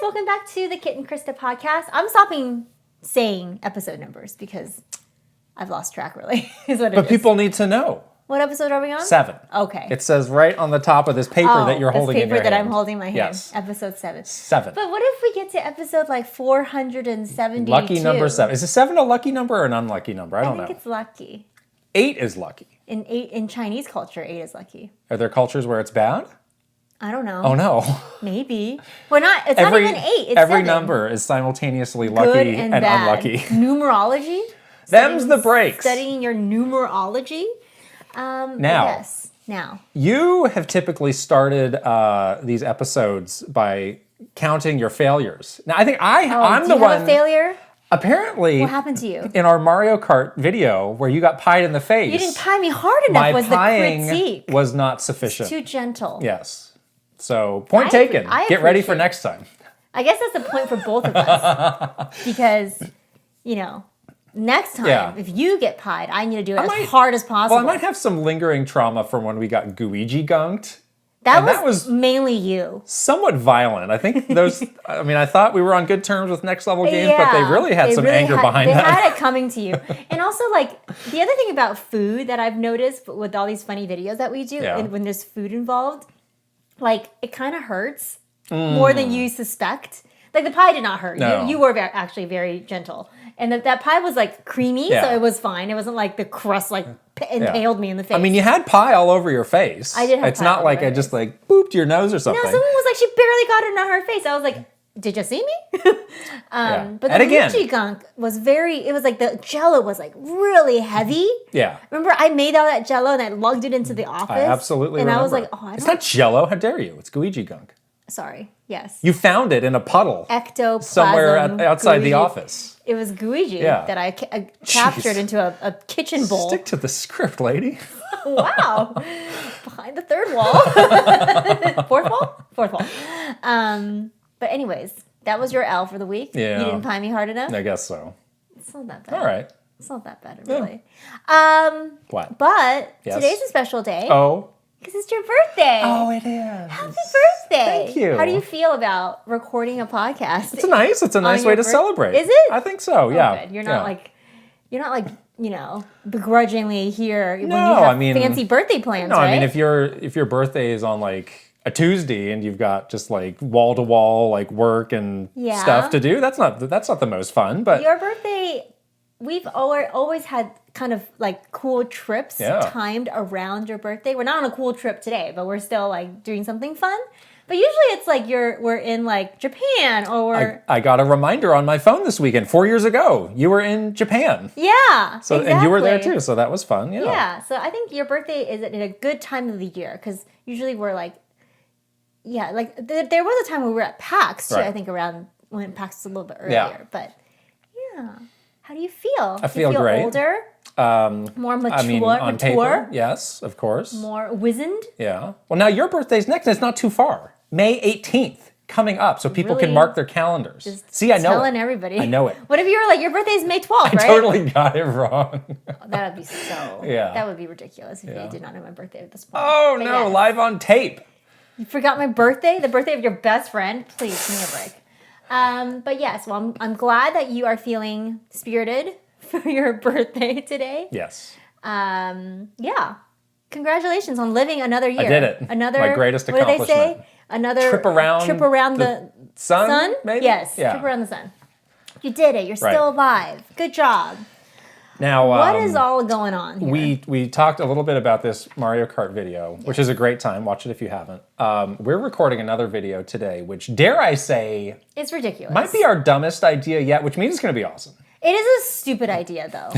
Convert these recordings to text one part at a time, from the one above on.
welcome back to the Kit and Krysta podcast. I'm stopping saying episode numbers because I've lost track, really, is what it is. But people need to know. What episode are we on? 7. Okay. It says right on the top of this paper that you're holding in your hand. This paper that I'm holding in my hand. Yes. Episode 7. 7. But what if we get to episode like 472? Lucky number 7. Is 7 a lucky number or an unlucky number? I don't know. I think it's lucky. 8 is lucky. In Chinese culture, 8 is lucky. Are there cultures where it's bad? I don't know. Oh no. Maybe. Well, it's not even 8. It's every 7. number is simultaneously lucky Good and bad. unlucky. Numerology. Them's the breaks. Studying your numerology. Yes. Now. You have typically started these episodes by counting your failures. Now I think I'm the one. Do you have a failure? Apparently, what happened to you? In our Mario Kart video where you got pied in the face. You didn't pie me hard enough was the critique. Was not sufficient. It's too gentle. Yes. So, point taken. Get ready for next time. I guess that's a point for both of us. Because, next time, if you get pied, I need to do it as hard as possible. Well, I might have some lingering trauma from when we got Gooigi gunked. That was mainly you. Somewhat violent. I think those, I thought we were on good terms with Next Level Games, but they really had some anger behind that. They had it coming to you. And also, the other thing about food that I've noticed with all these funny videos that we do, and when there's food involved, it kind of hurts more than you suspect. Like, the pie did not hurt. No. You were actually very gentle. And that pie was, creamy, so it was fine. It wasn't like the crust, impaled me in the face. You had pie all over your face. I did have It's pie not all like over I just, booped your nose or something. No, someone was like, she barely got it on her face. I was like, did you see me? But the Gucci gunk was it was the Jell-O was really heavy. Yeah. Remember, I made all that Jell-O and I lugged it into the office. I absolutely remember. I was like, oh, I don't. It's not Jell-O. How dare you? It's Gucci gunk. Sorry. Yes. You found it in a puddle. Ectoplasm. Somewhere outside the office. It was Gucci that I captured into a kitchen bowl. Stick to the script, lady. Wow. Behind the third wall. Fourth wall? Fourth wall. But anyways, that was your L for the week. Yeah. You didn't pie me hard enough? I guess so. It's not that bad. All right. It's not that bad, really. What? But today's a special day. Oh. Because it's your birthday. Oh, it is. Happy birthday. Thank you. How do you feel about recording a podcast? It's a nice way to celebrate. Is it? I think so, yeah. Oh, good. You're not begrudgingly here when you have fancy birthday plans, no, right? if your birthday is on a Tuesday and you've got just wall to wall work and stuff to do, that's not the most fun. But your birthday, we've always had kind of cool trips timed around your birthday. We're not on a cool trip today, but we're still doing something fun. But usually it's we're in Japan or I got a reminder on my phone this weekend. 4 years ago, you were in Japan. Yeah, so exactly. And you were there too, so that was fun. Yeah. Yeah. So I think your birthday is in a good time of the year because usually we're there was a time when we were at PAX too. Right. I think around when PAX was a little bit earlier. Yeah. But yeah, how do you feel? I feel great. Older. More mature. On paper, yes, of course. More wizened. Yeah. Well, now your birthday's next, and it's not too far. May 18th coming up, so people can mark their calendars. See, I know telling everybody. I know it. What if you were your birthday's May 12th, right? I totally got it wrong. That would be so. Yeah. That would be ridiculous if you did not know my birthday at this point. Oh, but no, live on tape. You forgot my birthday? The birthday of your best friend? Please, give me a break. But yes, well, I'm glad that you are feeling spirited for your birthday today. Yes. Yeah. Congratulations on living another year. I did it. My greatest accomplishment. What do they say? Another trip around the sun? Maybe? Yes, trip around the sun. You did it. You're still alive. Good job. Now, what is all going on here? We talked a little bit about this Mario Kart video, which is a great time. Watch it if you haven't. We're recording another video today, which, dare I say... It's ridiculous. Might be our dumbest idea yet, which means it's going to be awesome. It is a stupid idea, though.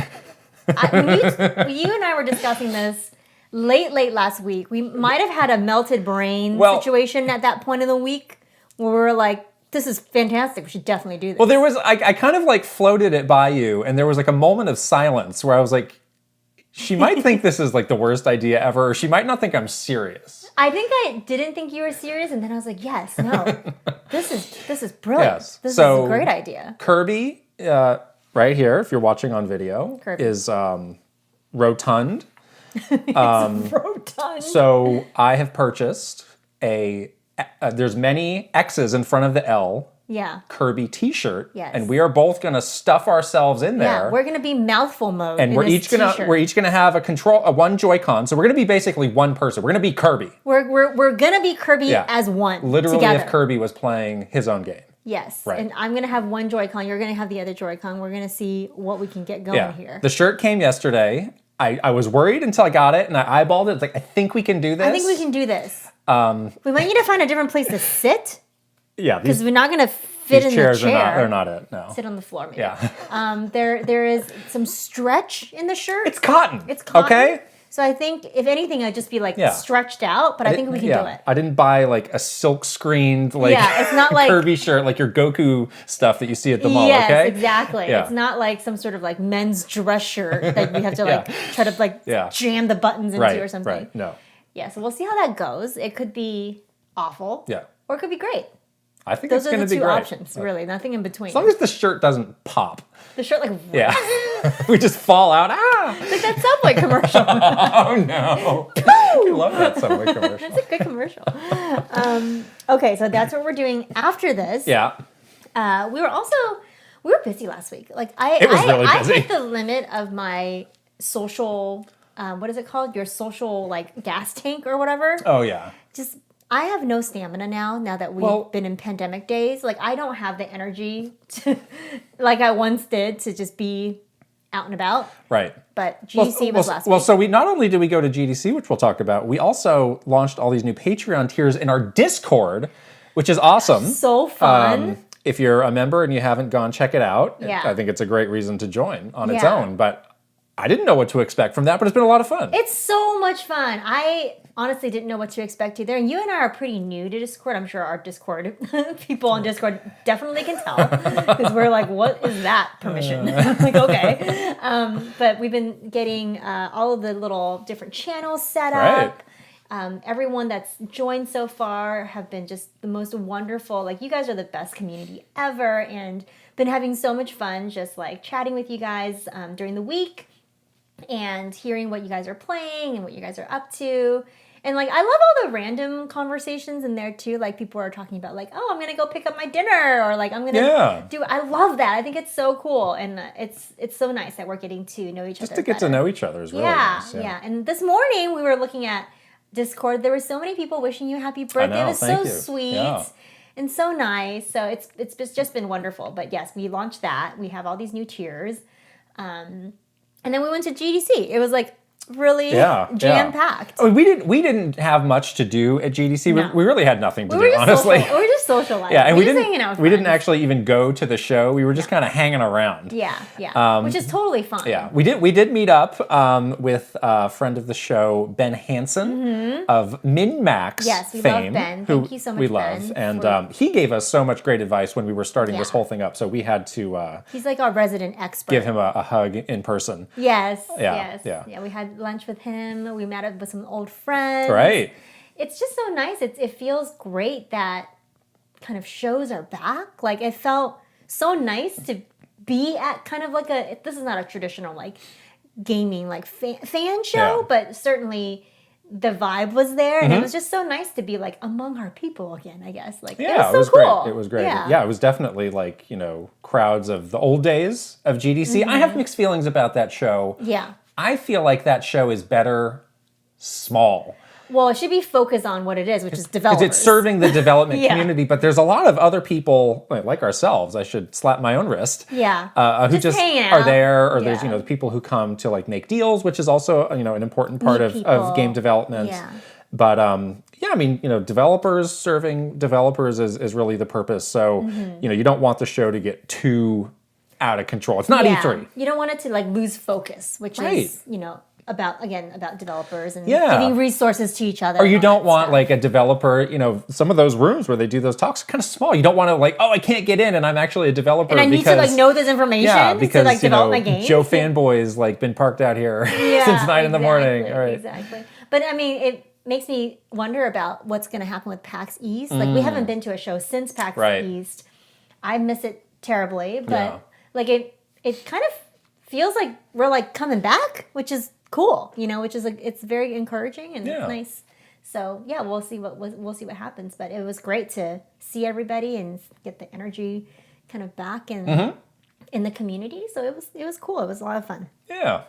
You and I were discussing this late last week. We might have had a melted brain situation at that point in the week where we were like, this is fantastic. We should definitely do this. Well, there was, I kind of floated it by you, and there was a moment of silence where I was like, she might think this is the worst idea ever, or she might not think I'm serious. I think I didn't think you were serious, and then I was like, yes, no, this is brilliant. Yes. This is a great idea. Kirby, right here, if you're watching on video, Kirby is rotund. It's rotund. So I have purchased a there's many X's in front of the L. Yeah. Kirby t-shirt. Yes. And we are both going to stuff ourselves in there. Yeah, we're going to be mouthful mode. And we're each going to have a one Joy-Con. So we're going to be basically one person. We're going to be Kirby. We're going to be Kirby as one. Literally together. if Kirby was playing his own game. Yes. Right. And I'm going to have one Joy-Con. You're going to have the other Joy-Con. We're going to see what we can get going here. The shirt came yesterday. I was worried until I got it and I eyeballed it. It's like, I think we can do this. I think we can do this. We might need to find a different place to sit. Yeah. Because we're not going to fit in the chair. They're not it, no. Sit on the floor, maybe. Yeah. There is some stretch in the shirt. It's cotton. Okay? So I think, if anything, I'd just be like stretched out, but I think we can do it. I didn't buy like a silk screened it's not like Kirby shirt, like your Goku stuff that you see at the mall, yes, okay? Exactly. Yeah. It's not like some sort of like men's dress shirt that we have to try to jam the buttons into or something. Right, no. Yeah, so we'll see how that goes. It could be awful. Yeah. Or it could be great. I think it's going to be great. Those are the two options, really. Nothing in between. As long as the shirt doesn't pop. The shirt like yeah. We just fall out. It's like that Subway commercial. Oh no. I love that Subway commercial. That's a good commercial. Okay, so that's what we're doing after this. Yeah. We were busy last week. Like it was really busy. I hit the limit of my social what is it called? Your social like gas tank or whatever. Oh yeah. I have no stamina now that we've been in pandemic days. Like, I don't have the energy to, like I once did, to just be out and about. Right. But GDC was last week. Well, so not only did we go to GDC, which we'll talk about, we also launched all these new Patreon tiers in our Discord, which is awesome. So fun. If you're a member and you haven't gone, check it out. Yeah. I think it's a great reason to join on its own. But I didn't know what to expect from that, but it's been a lot of fun. It's so much fun. I honestly didn't know what to expect either. And you and I are pretty new to Discord. I'm sure our Discord people on Discord definitely can tell. Because we're like, what is that permission? Like, okay. But we've been getting all of the little different channels set up. Everyone that's joined so far have been just the most wonderful. Like, you guys are the best community ever. And been having so much fun just like chatting with you guys during the week. And hearing what you guys are playing and what you guys are up to. And, like, I love all the random conversations in there, too. Like, people are talking about, like, oh, I'm going to go pick up my dinner. Or, like, I'm going to do... I love that. I think it's so cool. And it's so nice that we're getting to know each other Just to get to know each other is really nice. Yeah. And this morning, we were looking at Discord. There were so many people wishing you happy birthday. It was so sweet. Yeah. And so nice. So it's just been wonderful. But, yes, we launched that. We have all these new tiers. And then we went to GDC. It was like really jam-packed. I mean, we didn't have much to do at GDC. No. We really had nothing to do, honestly. We were just socializing. Yeah, and we didn't actually even go to the show. We were just kind of hanging around. Yeah. Which is totally fun. Yeah, we did meet up with a friend of the show, Ben Hansen of MinMax we fame. Love Ben. Thank you so much, we love. Ben. And he gave us so much great advice when we were starting this whole thing up. So we had to... he's like our resident expert. Give him a hug in person. Yes. Yeah, we had lunch with him. We met up with some old friends. Right. It's just so nice. It feels great that kind of shows are back. Like, it felt so nice to be at kind of like this is not a traditional like gaming like fan show, but certainly the vibe was there, and it was just so nice to be like among our people again, I guess. Like, it was so cool. Great. It was great. Yeah, it was definitely like, crowds of the old days of GDC. I have mixed feelings about that show. Yeah. I feel like that show is better small. Well, it should be focused on what it is, which is developers. It's serving the development community, but there's a lot of other people, like ourselves, I should slap my own wrist, who just are there, or there's, the people who come to like make deals, which is also, an important part of game development. Yeah. But, developers serving developers is really the purpose. So, you don't want the show to get too out of control. It's not E3. You don't want it to like lose focus, which is, about developers and giving resources to each other. Or you don't want like a developer, some of those rooms where they do those talks are kind of small. You don't want to like, oh, I can't get in and I'm actually a developer. And I need to like know this information because, to like develop my game. Joe Fanboy's like been parked out here since 9 in the morning. All right. Exactly. But I mean, it makes me wonder about what's going to happen with PAX East. Like, we haven't been to a show since PAX East. I miss it terribly, but like it kind of feels like we're like coming back, which is cool, which is like, it's very encouraging and nice. So yeah, we'll see what happens. But it was great to see everybody and get the energy kind of back in the community. So it was cool. It was a lot of fun. Yeah.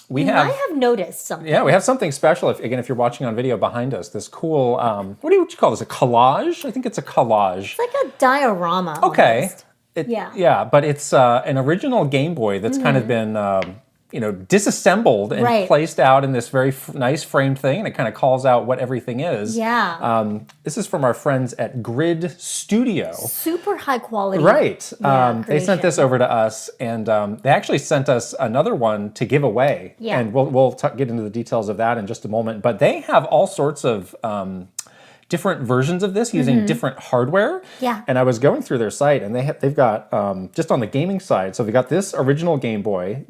We might have noticed something. Yeah, we have something special. If you're watching on video behind us, this cool, what do you call this? A collage? I think it's a collage. It's like a diorama. Okay. But it's an original Game Boy that's kind of been, disassembled and placed out in this very nice framed thing, and it kind of calls out what everything is. Yeah. This is from our friends at Grid Studio. Super high quality. Right. They sent this over to us, and they actually sent us another one to give away. Yeah. And we'll get into the details of that in just a moment. But they have all sorts of different versions of this using different hardware. Yeah. And I was going through their site, and they've got, just on the gaming side, so they've got this original Game Boy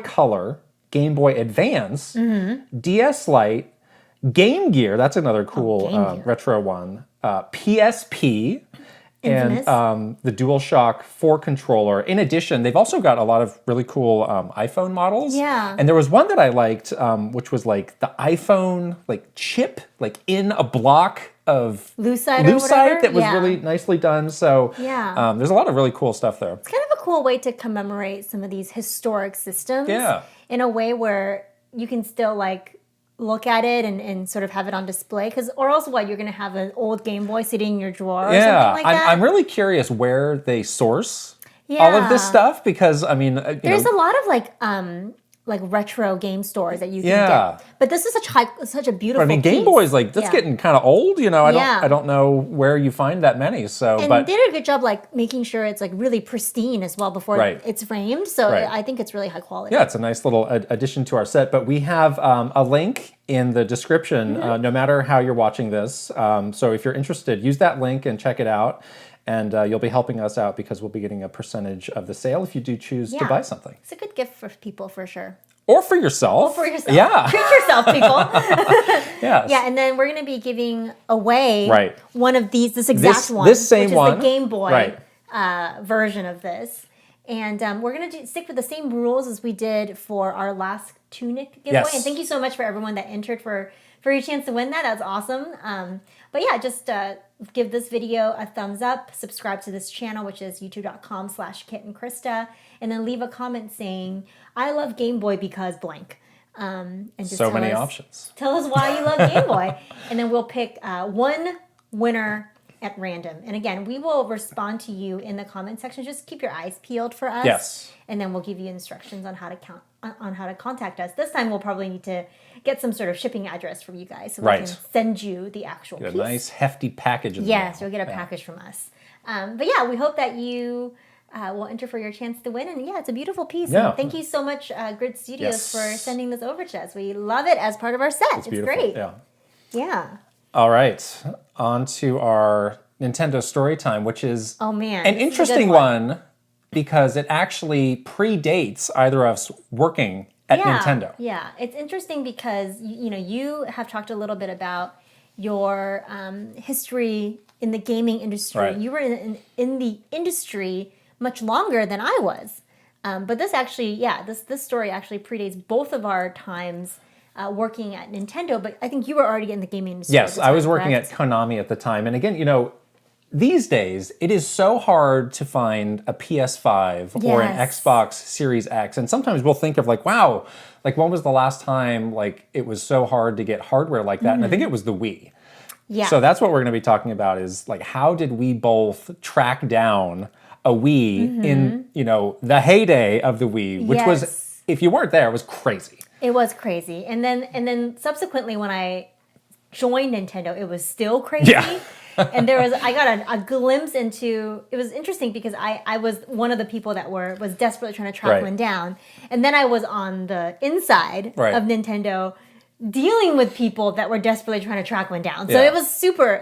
Color, Game Boy Advance, DS Lite, Game Gear, that's another cool retro one, PSP, Infamous. and the DualShock 4 controller. In addition, they've also got a lot of really cool iPhone models. Yeah. And there was one that I liked, which was like the iPhone chip, in a block of lucite that was really nicely done. So there's a lot of really cool stuff there. It's kind of a cool way to commemorate some of these historic systems in a way where you can still look at it and sort of have it on display. Or else you're going to have an old Game Boy sitting in your drawer or something like that. I'm really curious where they source all of this stuff, because there's a lot of retro game stores that you can get. But this is such a beautiful piece. Game Boy's that's getting kind of old, I don't know where you find that many. So they did a good job making sure it's really pristine as well before it's framed. So I think it's really high quality. Yeah, it's a nice little addition to our set. But we have a link in the description, no matter how you're watching this. So if you're interested, use that link and check it out. And you'll be helping us out because we'll be getting a percentage of the sale if you do choose to buy something. It's a good gift for people for sure. Or for yourself. Yeah. Treat yourself, people. Yes. Yeah, and then we're going to be giving away one of these, this exact one. This same which one. Is the Game Boy version of this. And we're going to stick with the same rules as we did for our last Tunic giveaway. And thank you so much for everyone that entered for your chance to win that. That's awesome. But yeah, just give this video a thumbs up, subscribe to this channel, which is youtube.com/KitandKrysta, and then leave a comment saying, I love Game Boy because blank. And just so many options. Tell us why you love Game Boy. And then we'll pick one winner at random. And again, we will respond to you in the comment section. Just keep your eyes peeled for us. Yes. And then we'll give you instructions on how to contact us. This time we'll probably need to get some sort of shipping address from you guys so we can send you the actual piece. A nice hefty package. Yes, you'll get a package from us. But yeah, we hope that you will enter for your chance to win. And yeah, it's a beautiful piece. Yeah. And thank you so much, Grid Studios, for sending this over to us. We love it as part of our set. It's great. Yeah. All right. On to our Nintendo story time, which is an interesting one because it actually predates either of us working at Nintendo. Yeah, it's interesting because you have talked a little bit about your history in the gaming industry. Right. You were in the industry much longer than I was. But this actually, this story actually predates both of our times working at Nintendo. But I think you were already in the gaming industry. Yes, I was working at Konami at the time. And again, these days, it is so hard to find a PS5 or an Xbox Series X. And sometimes we'll think of wow, when was the last time it was so hard to get hardware like that? And I think it was the Wii. Yeah. So that's what we're going to be talking about is how did we both track down a Wii in, the heyday of the Wii, which was, if you weren't there, it was crazy. It was crazy. And then subsequently when I joined Nintendo, it was still crazy. Yeah. And I got a glimpse into, it was interesting because I was one of the people that was desperately trying to track one down. And then I was on the inside of Nintendo dealing with people that were desperately trying to track one down. So it was super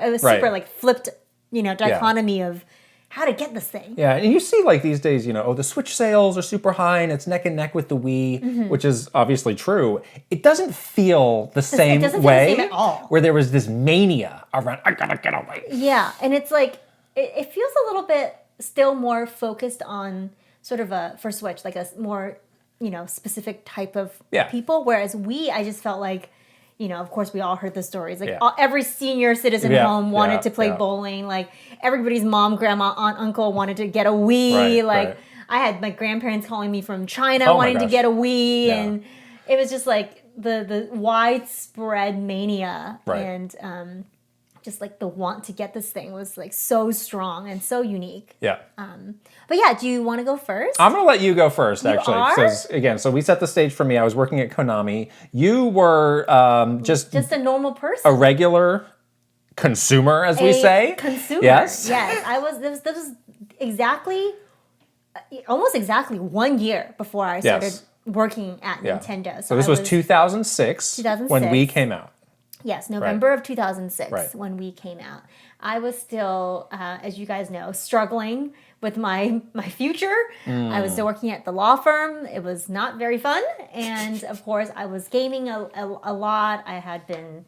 flipped, dichotomy of how to get this thing. Yeah, and you see these days, the Switch sales are super high and it's neck and neck with the Wii, which is obviously true. It doesn't feel the same way. It doesn't feel the same at all. Where there was this mania around, I gotta get away. Yeah, and it's it feels a little bit still more focused on sort of for Switch, a more, specific type of people. Whereas Wii, I just felt of course we all heard the stories. Like every senior citizen home wanted to play bowling. Like everybody's mom, grandma, aunt, uncle wanted to get a Wii. I had my grandparents calling me from China wanting to get a Wii. And it was just like the widespread mania. And just like the want to get this thing was like so strong and so unique. Yeah. But yeah, do you want to go first? I'm going to let you go first, actually. Because again, so we set the stage for me. I was working at Konami. You were just a normal person. A regular consumer, as we say. Consumer. Yes. Yes. I was. This was almost exactly 1 year before I started working at Nintendo. So this was 2006 when Wii came out. Yes, November of 2006 when we came out. I was still, as you guys know, struggling with my future. I was still working at the law firm. It was not very fun. And of course, I was gaming a lot. I had been,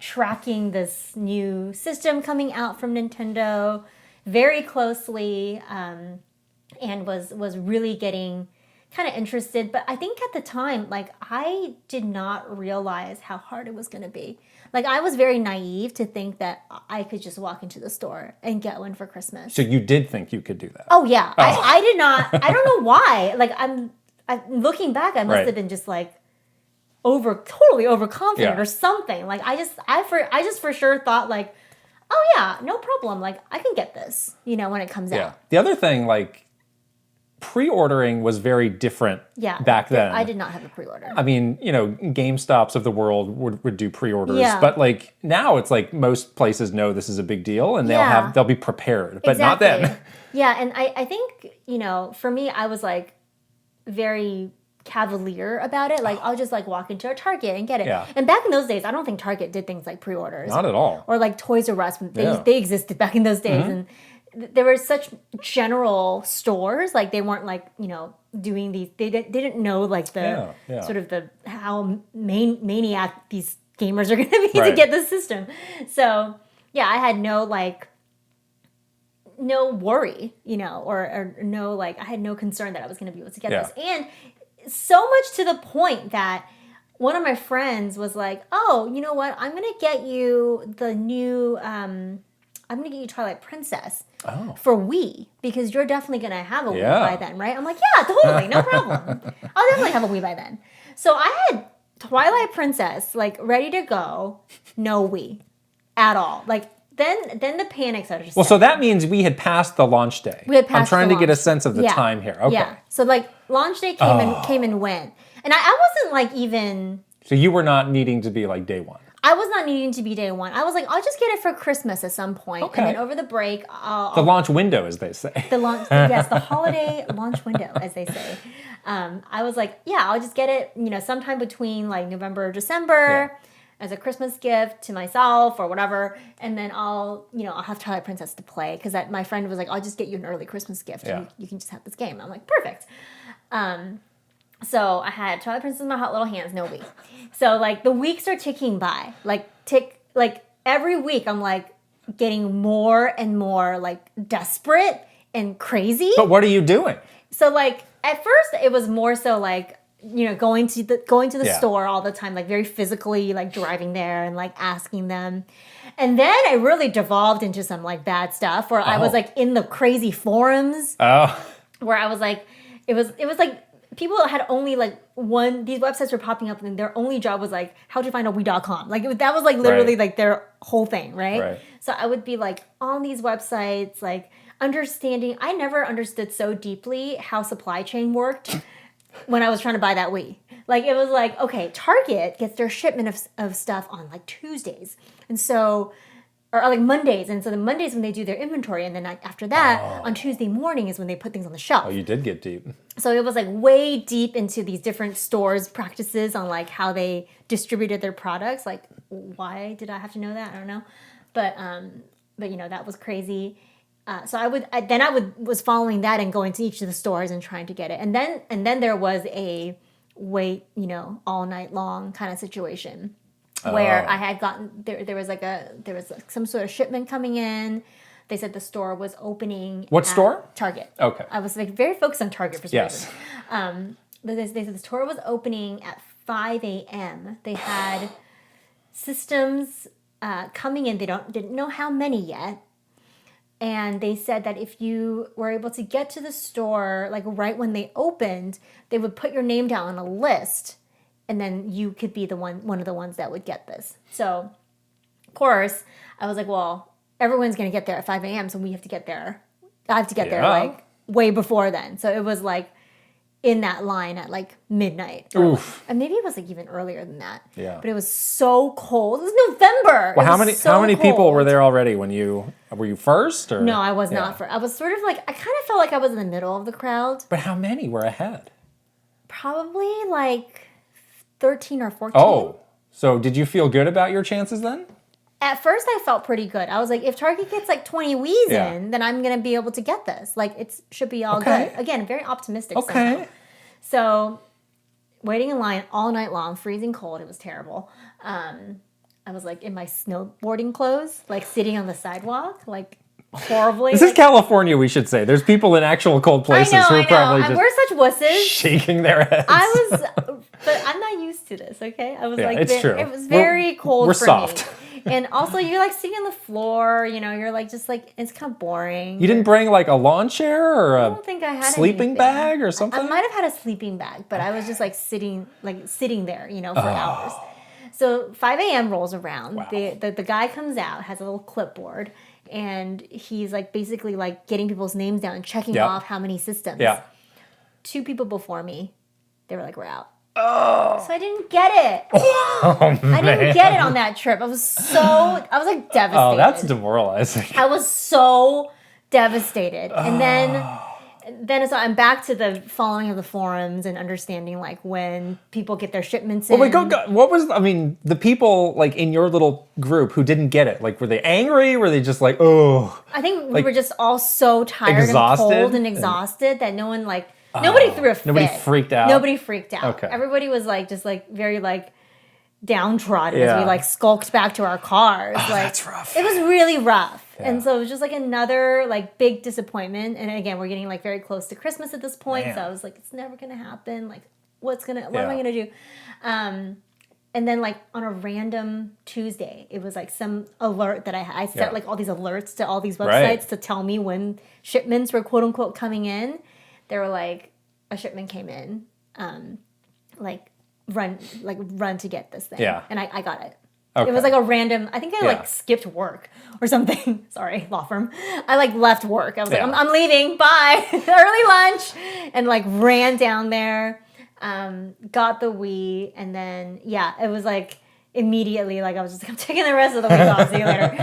tracking this new system coming out from Nintendo very closely and was really getting kind of interested, but I think at the time, like, I did not realize how hard it was going to be. Like, I was very naive to think that I could just walk into the store and get one for Christmas. So you did think you could do that? Oh, yeah. Oh. I did not. I don't know why. Like, I'm looking back, I must have been just like totally overconfident or something. Like, I just for sure thought like, oh yeah, no problem. Like, I can get this, when it comes out. The other thing, like, pre-ordering was very different back then. I did not have a pre-order. I mean, GameStops of the world would do pre-orders, but like now it's like most places know this is a big deal and they'll be prepared, but not then. Yeah, and I think, for me, I was like very cavalier about it. Like, I'll just like walk into a Target and get it. Yeah. And back in those days, I don't think Target did things like pre-orders. Not at all. Or like Toys R Us, they existed back in those days. And there were such general stores, like they weren't like, doing these, they didn't know like the sort of the how maniac these gamers are going to be to get the system. So yeah, I had no worry, or no, like, I had no concern that I was going to be able to get this. And so much to the point that one of my friends was like, oh, you know what? I'm going to get you the new, I'm going to get you Twilight Princess for Wii because you're definitely going to have a Wii by then, right? I'm like, yeah, totally, no problem. I'll definitely have a Wii by then. So I had Twilight Princess, like, ready to go, no Wii at all. Like, then the panic started to set. So that means we had passed the launch day. I'm trying to get a sense of the time here. Okay. Yeah. So, like, launch day came and went. And I wasn't, like, even... So you were not needing to be, like, day one. I was not needing to be day one. I was like, I'll just get it for Christmas at some point. Okay. And then over the break, the launch window, as they say. The holiday launch window, as they say. I was like, yeah, I'll just get it, sometime between like November or December as a Christmas gift to myself or whatever. And then I'll have Twilight Princess to play because my friend was like, I'll just get you an early Christmas gift. Yeah. You can just have this game. I'm like, perfect. So I had Twilight Princess in my hot little hands, no Wii. So like the weeks are ticking by, like every week I'm like getting more and more like desperate and crazy. But what are you doing? So like at first it was more so like, going to the store all the time, like very physically, like driving there and like asking them. And then it really devolved into some like bad stuff where I was like in the crazy forums where I was like, it was like, people had only like these websites were popping up and their only job was like how to find a Wii.com. Like that was like literally like their whole thing, right? So I would be like on these websites, like understanding. I never understood so deeply how supply chain worked when I was trying to buy that Wii. Like it was like, okay, Target gets their shipment of stuff on like Tuesdays. And so... Or like Mondays, and so the Mondays when they do their inventory, and then after that, on Tuesday morning is when they put things on the shelf. Oh, you did get deep. So it was like way deep into these different stores' practices on like how they distributed their products. Like, why did I have to know that? I don't know, but that was crazy. So I was following that and going to each of the stores and trying to get it, and then there was a wait, all night long kind of situation. Where I had gotten there was some sort of shipment coming in. They said the store was opening. What store? Target. Okay. I was like very focused on Target for some reason. They said the store was opening at 5 a.m. They had systems coming in. They didn't know how many yet. And they said that if you were able to get to the store, like right when they opened, they would put your name down on a list, and then you could be one of the ones that would get this. So, of course, I was like, well, everyone's going to get there at 5 a.m., so we have to get there. I have to get there like way before then. So it was like in that line at like midnight. Oof. And maybe it was like even earlier than that. Yeah. But it was so cold. It was November. Well, how many people were there already were you first or? No, I was not first. I was sort of like, I kind of felt like I was in the middle of the crowd. But how many were ahead? Probably like 13 or 14. Oh, so did you feel good about your chances then? At first, I felt pretty good. I was like, if Target gets like 20 Wii's in, then I'm going to be able to get this. Like, it should be all good. Again, very optimistic. Okay. Somehow. So, waiting in line all night long, freezing cold. It was terrible. I was like in my snowboarding clothes, like sitting on the sidewalk, like horribly. This is California, we should say. There's people in actual cold places who are probably just we're such wusses. Shaking their heads. But I'm not used to this, okay? I was like, it's true. It was very cold we're for soft. me. And also, you're like sitting on the floor, you're like, just like, it's kind of boring. You didn't bring like a lawn chair or I don't think I had sleeping bag or something? I might have had a sleeping bag, but I was just like sitting there, for hours. So 5 a.m. rolls around. Wow. The guy comes out, has a little clipboard, and he's like basically like getting people's names down and checking off how many systems. Yeah. 2 people before me, they were like, we're out. Oh. So I didn't get it. Oh, man. I didn't get it on that trip. I was like devastated. Oh, that's demoralizing. I was so devastated. And then so I'm back to the following of the forums and understanding like when people get their shipments in. Well, what was, the people like in your little group who didn't get it? Like, were they angry? Were they just like, oh? I think we were just all so tired and cold and exhausted that no one like, nobody threw a fit. Nobody freaked out? Nobody freaked out. Okay. Everybody was like, just like very like downtrodden as we like skulked back to our cars. Oh, like, that's rough. It was really rough. Yeah. And so it was just like another like big disappointment. And again, we're getting like very close to Christmas at this point. Man. So I was like, it's never going to happen. Like, what am I going to do? And then like on a random Tuesday, it was like some alert that I set like all these alerts to all these websites to tell me when shipments were quote unquote coming in. They were like, a shipment came in, run to get this thing. Yeah. And I got it. Okay. It was like a random, I think I like skipped work or something. Sorry, law firm. I like left work. I was like, I'm leaving, bye, early lunch. And like ran down there, got the Wii, and then, it was like, immediately, like I was just like, I'm taking the rest of the week off. See you later.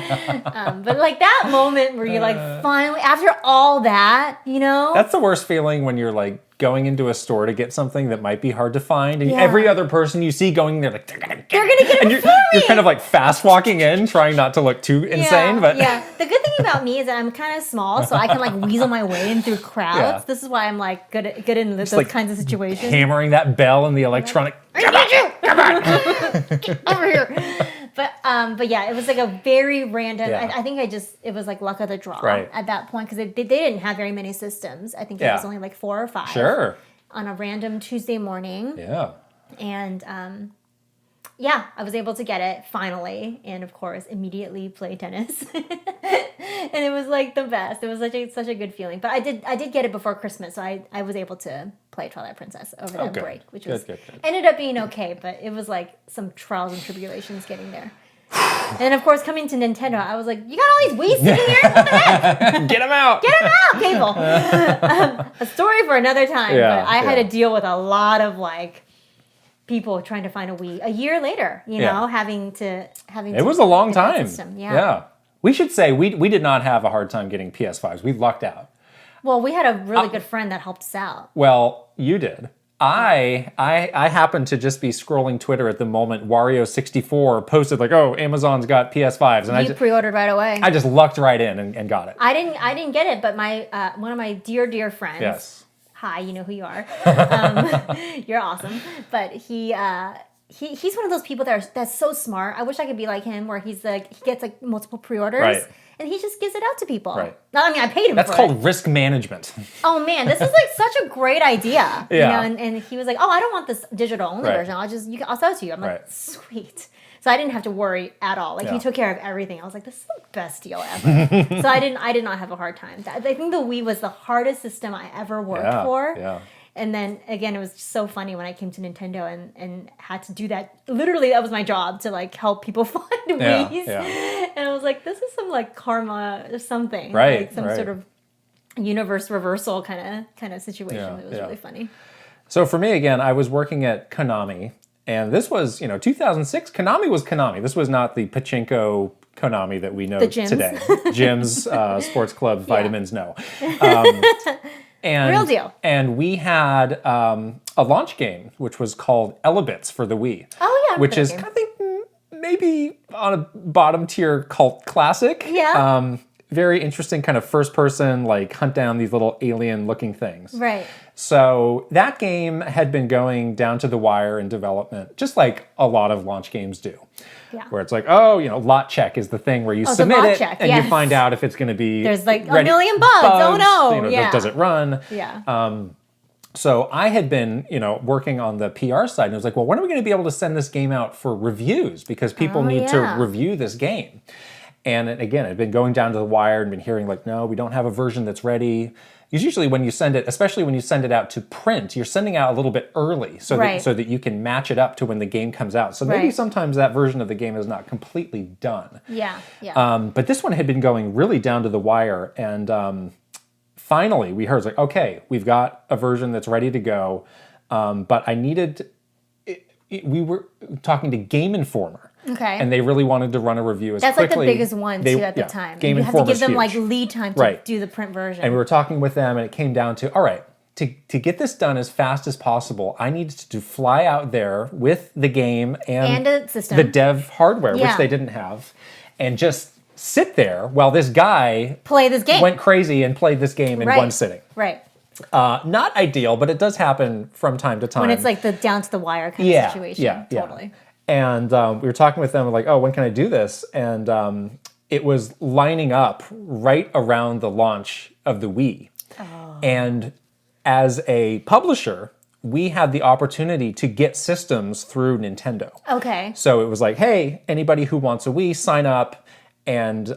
But like that moment where you like finally, after all that, that's the worst feeling when you're like going into a store to get something that might be hard to find, and every other person you see going there, like they're gonna get it, and you're kind of like fast walking in, trying not to look too insane. But the good thing about me is that I'm kind of small, so I can like weasel my way in through crowds. Yeah. This is why I'm like good in those like, kinds of situations. Hammering that bell and the electronic. Come on, get over here. But yeah, it was like a very random. I think it was like luck of the draw at that point because they didn't have very many systems. I think it was only like 4 or 5. Sure. On a random Tuesday morning. Yeah. And I was able to get it finally, and of course, immediately play tennis. And it was like the best. It was such a good feeling. But I did get it before Christmas, so I was able to play Twilight Princess over that break, which was ended up being okay. But it was like some trials and tribulations getting there. And of course, coming to Nintendo, I was like, you got all these Wii's sitting here? What the heck? Get them out! Get them out, people! A story for another time. But I had to deal with a lot of like people trying to find a Wii a year later. Having to. It was a long time. Yeah. We should say we did not have a hard time getting PS5s. We lucked out. Well, we had a really good friend that helped us out. Well, you did. I happened to just be scrolling Twitter at the moment. Wario64 posted like, "Oh, Amazon's got PS5s," and you pre-ordered right away. I just lucked right in and got it. I didn't get it, but my one of my dear friends. Yes. Hi, you know who you are. You're awesome. But he's one of those people that's so smart. I wish I could be like him, where he's like he gets like multiple pre-orders. And he just gives it out to people. Right. I mean, I paid him for it. That's called risk management. Oh, man. This is like such a great idea. Yeah. And he was like, oh, I don't want this digital only version. I'll sell it to you. I'm like, sweet. So I didn't have to worry at all. Like, he took care of everything. I was like, this is the best deal ever. So I did not have a hard time. I think the Wii was the hardest system I ever worked for. Yeah. And then, again, it was just so funny when I came to Nintendo and had to do that. Literally, that was my job, to, like, help people find Wiis. Yeah. And I was like, this is some, like, karma or something. Right, like some sort of universe reversal kind of situation. It was really funny. So for me, again, I was working at Konami. And this was, 2006. Konami was Konami. This was not the pachinko Konami that we know today. Gyms, sports clubs, vitamins, no. Real deal. And we had a launch game, which was called Elebits for the Wii. Oh, yeah. Which is, I think, maybe on a bottom tier cult classic. Yeah. Very interesting kind of first person, like hunt down these little alien looking things. Right. So that game had been going down to the wire in development, just like a lot of launch games do. Yeah. Where it's like, lot check is the thing where you submit it and you find out if it's going to be There's like a million bugs. Oh no. Does it run? Yeah. So I had been, working on the PR side, and I was like, well, when are we going to be able to send this game out for reviews? Because people need to review this game. And again, I'd been going down to the wire and been hearing like, no, we don't have a version that's ready. Because usually when you send it, especially when you send it out to print, you're sending out a little bit early so that you can match it up to when the game comes out. So maybe sometimes that version of the game is not completely done. Yeah, yeah. But this one had been going really down to the wire. And finally we heard, like, okay, we've got a version that's ready to go. But I needed... we were talking to Game Informer. Okay. And they really wanted to run a review as quickly. That's like the biggest one, too, at the time. Game you have to give them, huge. like, lead time to do the print version. And we were talking with them, and it came down to, all right, to get this done as fast as possible, I needed to fly out there with the game and a system. The dev hardware, which they didn't have, and just sit there while this guy went crazy and played this game in one sitting. Right. Not ideal, but it does happen from time to time. When it's like the down to the wire kind of situation. Yeah, totally. Yeah. And we were talking with them, like, oh, when can I do this? And it was lining up right around the launch of the Wii. Oh. And as a publisher, we had the opportunity to get systems through Nintendo. Okay. So it was like, hey, anybody who wants a Wii, sign up, and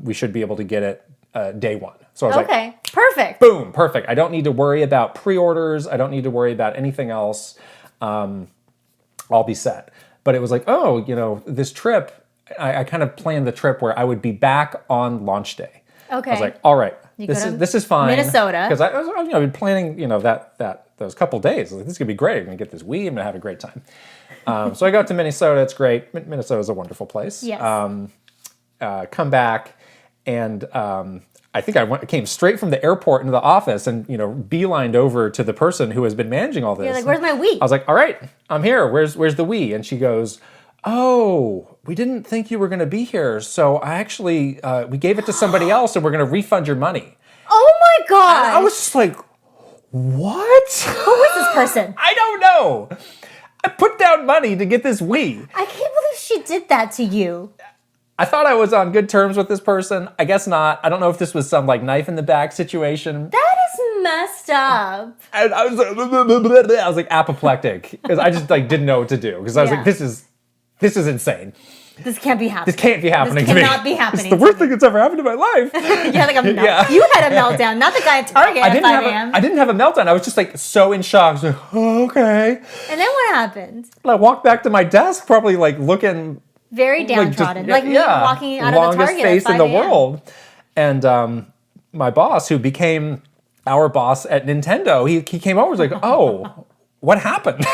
we should be able to get it day one. So I was like, perfect. Boom, perfect. I don't need to worry about pre-orders. I don't need to worry about anything else. I'll be set. But it was like, this trip, I kind of planned the trip where I would be back on launch day. Okay. I was like, all right, this is fine. Minnesota. Because I've been planning, those couple days. Like, this is going to be great. I'm going to get this Wii. I'm going to have a great time. So I go to Minnesota. It's great. Minnesota's a wonderful place. Yes. Come back, and I think I came straight from the airport into the office and, beelined over to the person who has been managing all this. You're like, where's my Wii? I was like, all right, I'm here. Where's the Wii? And she goes, oh, we didn't think you were going to be here. So I actually, we gave it to somebody else and we're going to refund your money. Oh my God. I was just like, what? Who is this person? I don't know. I put down money to get this Wii. I can't believe she did that to you. I thought I was on good terms with this person. I guess not. I don't know if this was some like knife in the back situation. That is messed up. And I was like apoplectic because I just like didn't know what to do because I was like, this is insane. This can't be happening. This can't be happening to me. This cannot be happening. It's the worst thing that's ever happened in my life. Yeah, like you had a meltdown, not the guy at Target at 5 a.m. I didn't have a meltdown. I was just like so in shock. I was like, oh, okay. And then what happened? I walked back to my desk, probably like looking very downtrodden, like me walking out of the Target face at 5 in the world. And my boss, who became our boss at Nintendo, he came over. Was like, oh, what happened?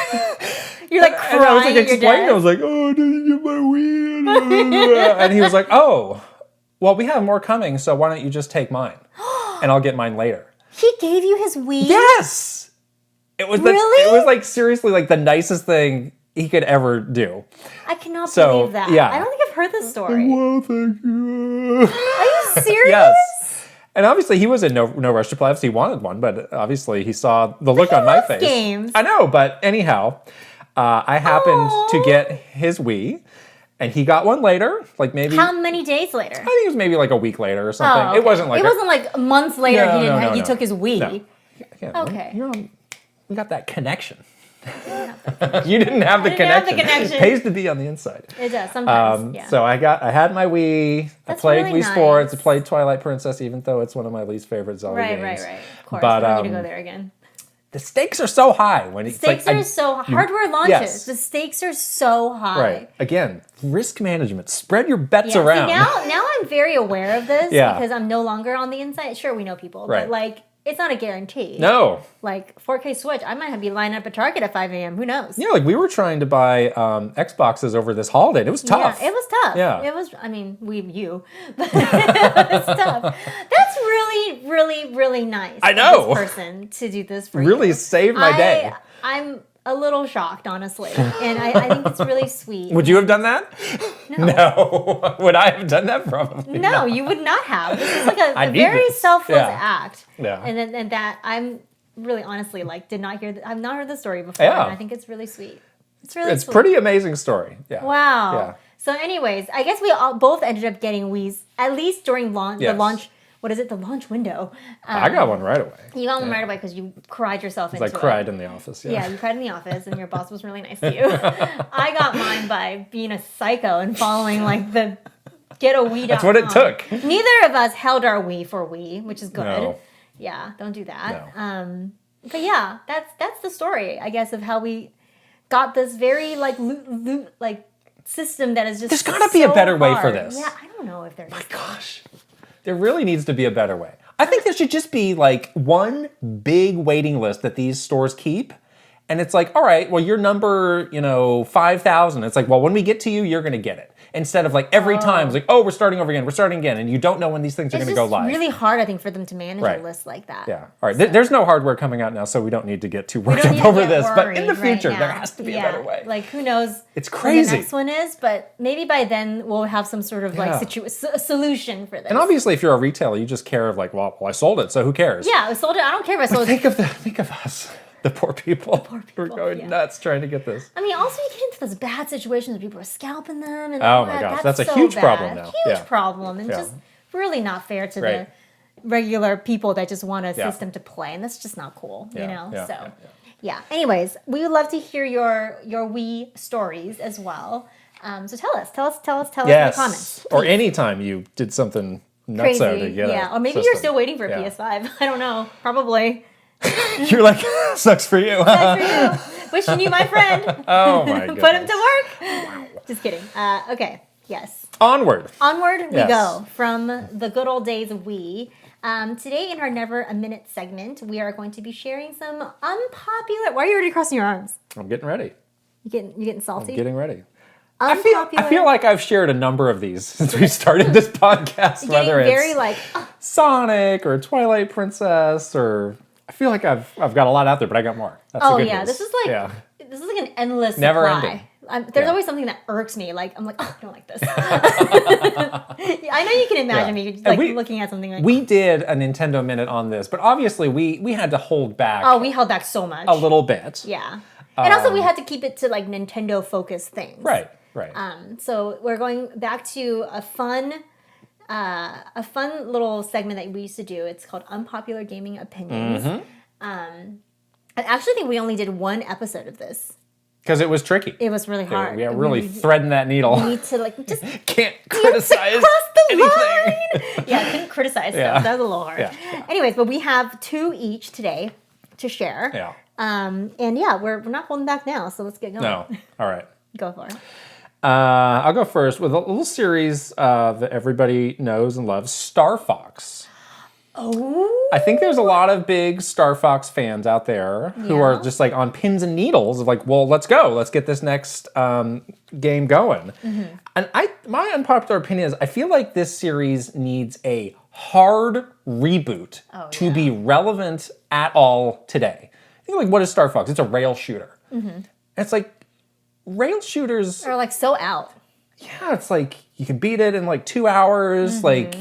You're like crying. And I was like explaining. I was like, oh, I didn't get my Wii. And he was like, oh, well, we have more coming, so why don't you just take mine, and I'll get mine later. He gave you his Wii? Yes. It was really? It was like seriously like the nicest thing he could ever do. I cannot believe that. Yeah. I don't think I've heard this story. Well, thank you. Are you serious? Yes. And obviously he was in no rush to play. Obviously he wanted one, but obviously he saw the look on my face. Games. I know, but anyhow, I happened to get his Wii, and he got one later, like maybe. How many days later? I think it was maybe like a week later or something. Oh, okay. It wasn't like months later. He took his Wii. No. Yeah, okay. we got that connection. You didn't have the connection. It pays to be on the inside. It does sometimes. So I had my Wii. I played Wii Sports. I played Twilight Princess, even though it's one of my least favorite Zelda games. Right. Of course. But I need to go there again. The stakes are so high when it's hardware launches. Yes. The stakes are so high. Right. Again, risk management. Spread your bets around. See, now I'm very aware of this because I'm no longer on the inside. Sure, we know people, but like it's not a guarantee. No. Like 4K Switch, I might be lining up at Target at 5 a.m. Who knows? Yeah, like we were trying to buy Xboxes over this holiday. It was tough. Yeah, it was tough. Yeah. It was, I mean, but it was tough. That's really, really, really nice. I know. This person to do this for really you. saved my day. I'm a little shocked, honestly. And I think it's really sweet. Would you have done that? No. Would I have done that? Probably No, not. You would not have. This is like a very selfless act. Yeah. And that I'm really honestly like did not hear I've not heard the story before. Yeah. And I think it's really sweet. It's really It's sweet. pretty amazing story. Yeah. Wow. Yeah. So anyways, I guess we all both ended up getting Wii's at least during the launch. What is it? The launch window. I got one right away. You got one right away because you cried yourself into it. I cried in the office. Yeah, you cried in the office, and your boss was really nice to you. I got mine by being a psycho and following like the get a Wii. That's what it took. Neither of us held our Wii for Wii, which is good. No. Yeah, don't do that. No. But yeah, that's the story, I guess, of how we got this very like system that is just. There's got to be a better way for this. Yeah, I don't know if there is. My gosh. There really needs to be a better way. I think there should just be like one big waiting list that these stores keep. And it's like, all right, well, you're number, 5,000. It's like, well, when we get to you, you're going to get it. Instead of like every time, it's like, oh, we're starting over again. We're starting again. And you don't know when these things are going to go live. It's really hard, I think, for them to manage a list like that. Yeah. All right. So. There's no hardware coming out now, so we don't need to get too worked up over this. But in the future, there has to be a better way. Like, who knows it's crazy. What the next one is, but maybe by then we'll have some sort of like solution for this. And obviously, if you're a retailer, you just care of like, well, I sold it, so who cares? Yeah, I sold it. I don't care if I sold it. Think of us. The poor people. We're going nuts trying to get this. I mean, also you get into those bad situations where people are scalping them. And oh my gosh, that's a huge problem now. Huge problem. And just really not fair to the regular people that just want a system to play. And that's just not cool, you know? Yeah. Anyways, we would love to hear your Wii stories as well. So tell us in the comments. Please. Or anytime you did something nutso to get or maybe you're still waiting for a PS5. I don't know. Probably. You're like, sucks for you. Sucks for you. Wishing you my friend. Oh my goodness. Put him to work. Wow. Just kidding. Okay. Yes. Onward we go from the good old days of Wii. Today in our Never a Minute segment, we are going to be sharing some unpopular. Why are you already crossing your arms? I'm getting ready. You getting salty? I'm getting ready. I feel like I've shared a number of these since we started this podcast. Whether it's very like Sonic or Twilight Princess or. I feel like I've got a lot out there, but I got more. That's the good news. This is like an endless never supply. ending. There's always something that irks me. Like I'm like, oh, I don't like this. I know you can imagine me like looking at something like. We did a Nintendo Minute on this, but obviously we had to hold back. Oh, we held back so much. A little bit. Yeah, and also we had to keep it to like Nintendo focused things. Right. So we're going back to a fun little segment that we used to do. It's called Unpopular Gaming Opinions. Mm-hmm. I actually think we only did one episode of this. Because it was tricky. It was really hard. We are really threading that needle. We need to like just can't criticize anything. Yeah, couldn't criticize stuff. That was a little hard. Yeah. Anyways, but we have 2 each today to share. Yeah. And we're not holding back now, so let's get going. No. All right. Go for it. I'll go first with a little series that everybody knows and loves, Star Fox. Oh. I think there's a lot of big Star Fox fans out there who are just like on pins and needles of like, well, let's go. Let's get this next game going. Mm-hmm. And my unpopular opinion is I feel like this series needs a hard reboot to be relevant at all today. I think like, what is Star Fox? It's a rail shooter. Mm-hmm. And it's like, rail shooters are like so out. Yeah, it's like you can beat it in like 2 hours. Mm-hmm. Like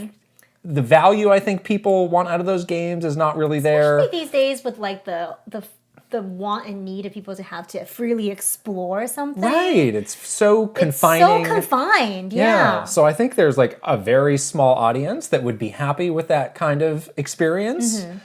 the value I think people want out of those games is not really there. Especially these days with like the want and need of people to have to freely explore something. Right. It's so confining. It's so confined. Yeah. So I think there's like a very small audience that would be happy with that kind of experience. Mm-hmm.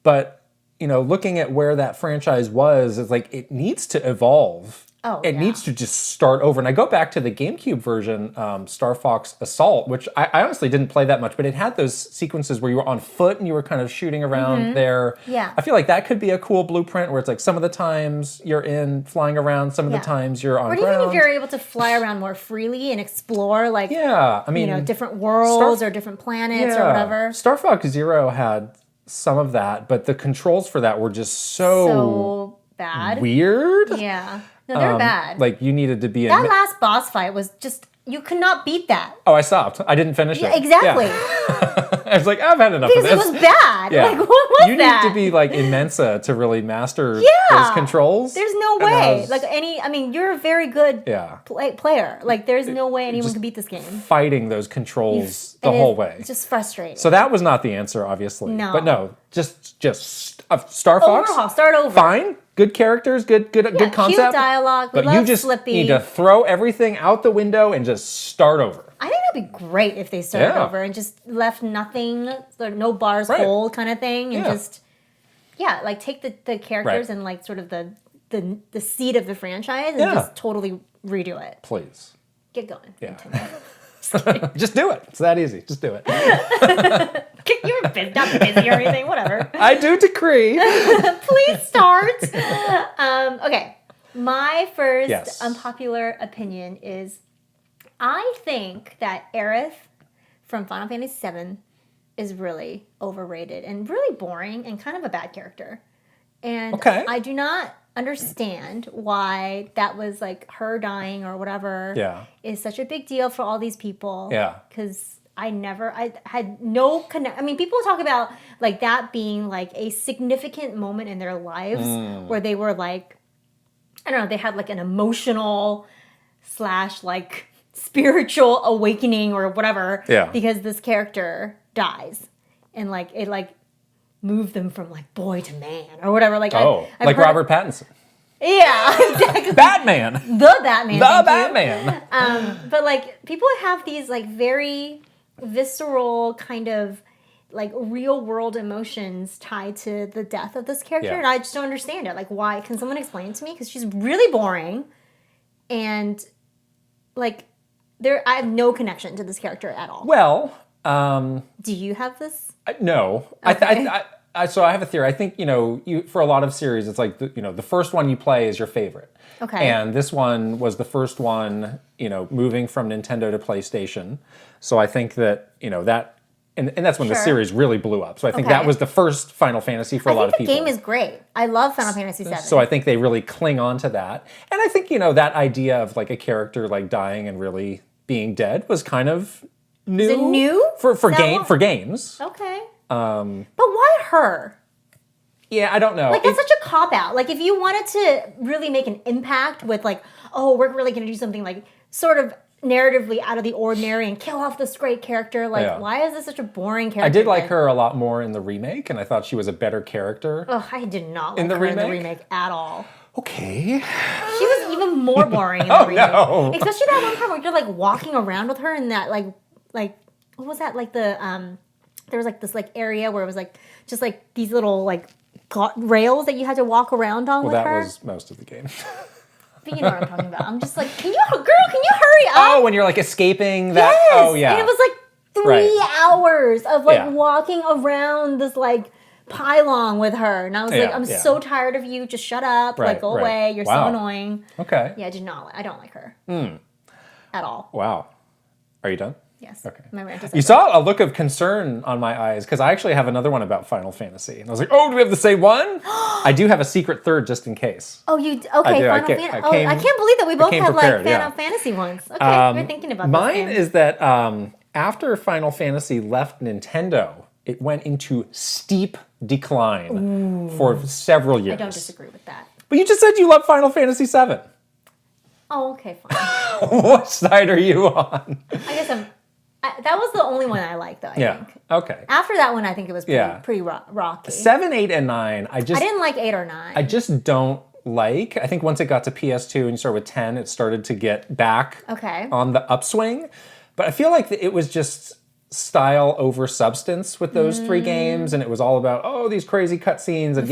But looking at where that franchise was, it's like it needs to evolve. It needs to just start over. And I go back to the GameCube version, Star Fox Assault, which I honestly didn't play that much, but it had those sequences where you were on foot and you were kind of shooting around there. Yeah. I feel like that could be a cool blueprint where it's like some of the times you're flying around, some of the times you're on ground. What do you think if you're able to fly around more freely and explore different worlds or different planets or whatever? Star Fox Zero had some of that, but the controls for that were just so bad. Weird. Yeah. No, they're bad. Like, you needed to be... That last boss fight was just... You could not beat that. Oh, I stopped. I didn't finish it. Exactly. Yeah. I was like, I've had enough of this. Because it was bad. Yeah. Like, what was that? You need to be, like, Immensa to really master those controls. There's no way. You're a very good player. Like, there's no way anyone could beat this game. Fighting those controls the whole way. It's just frustrating. So that was not the answer, obviously. No. But no, just Star Fox. Overhaul. Start over. Fine. Good characters, good concept. Cute dialogue. But you just need to throw everything out the window and just start over. I think that'd be great if they started over and just left nothing, no bars hold kind of thing, and just take the characters and like sort of the seed of the franchise and just totally redo it. Please get going. Yeah. Just do it. It's that easy. Just do it. You're not busy or anything. Whatever. I do decree. Please start. Okay. My first unpopular opinion is I think that Aerith from Final Fantasy VII is really overrated and really boring and kind of a bad character. And I do not understand why that was like her dying or whatever is such a big deal for all these people. Yeah. Because I had no connect. I mean, people talk about like that being like a significant moment in their lives where they were like, I don't know, they had like an emotional / like spiritual awakening or whatever. Yeah. Because this character dies and like it like moved them from like boy to man or whatever. Like like Robert Pattinson. Yeah, exactly. Batman. The Batman. The Batman. But like people have these like very visceral kind of like real world emotions tied to the death of this character, and I just don't understand it. Like, why? Can someone explain it to me? Because she's really boring, and like I have no connection to this character at all. Well, do you have this? No. Okay. So I have a theory. I think, for a lot of series, it's like, the first one you play is your favorite. Okay. And this one was the first one, moving from Nintendo to PlayStation. So I think that, that, and that's when the series really blew up. So I think that was the first Final Fantasy for a lot of people. The game is great. I love Final Fantasy VII. So I think they really cling on to that. And I think, that idea of like a character like dying and really being dead was kind of new. Is it new? For games. Okay. But why her? Yeah, I don't know. Like, that's such a cop-out. Like, if you wanted to really make an impact with, like, oh, we're really going to do something, like, sort of narratively out of the ordinary and kill off this great character, like, why is this such a boring character? I did like her a lot more in the remake, and I thought she was a better character. Oh, I did not like her in the remake at all. Okay. She was even more boring in the remake. No. Especially that one part where you're, like, walking around with her in that, like, what was that? Like, the, there was like this like area where it was like just like these little like rails that you had to walk around on with her. Well, that was most of the game. But you know what I'm talking about. I'm just like, can you hurry up? Oh, when you're like escaping that. Yes! Oh, yeah. And it was like 3 hours of like walking around this like pylon with her. And I was like, I'm so tired of you. Just shut up. Like, go away. You're so annoying. Okay. Yeah, I don't like her. At all. Wow. Are you done? Yes. Okay. My rant is you saw a look of concern on my eyes because I actually have another one about Final Fantasy. And I was like, oh, do we have the same one? I do have a secret third just in case. Oh, you okay? Final Fantasy. I can't believe that we both had like Final Fantasy ones. Okay, you're thinking about mine is that after Final Fantasy left Nintendo, it went into steep decline for several years. I don't disagree with that. But you just said you love Final Fantasy VII. Oh, okay, fine. What side are you on? I guess that was the only one I liked, though, I think. Okay. After that one, I think it was pretty rocky. 7, 8, and 9, I didn't like 8 or 9. I just don't like. I think once it got to PS2 and you started with 10, it started to get back on the upswing. But I feel like it was just style over substance with those 3 games, and it was all about these crazy cutscenes and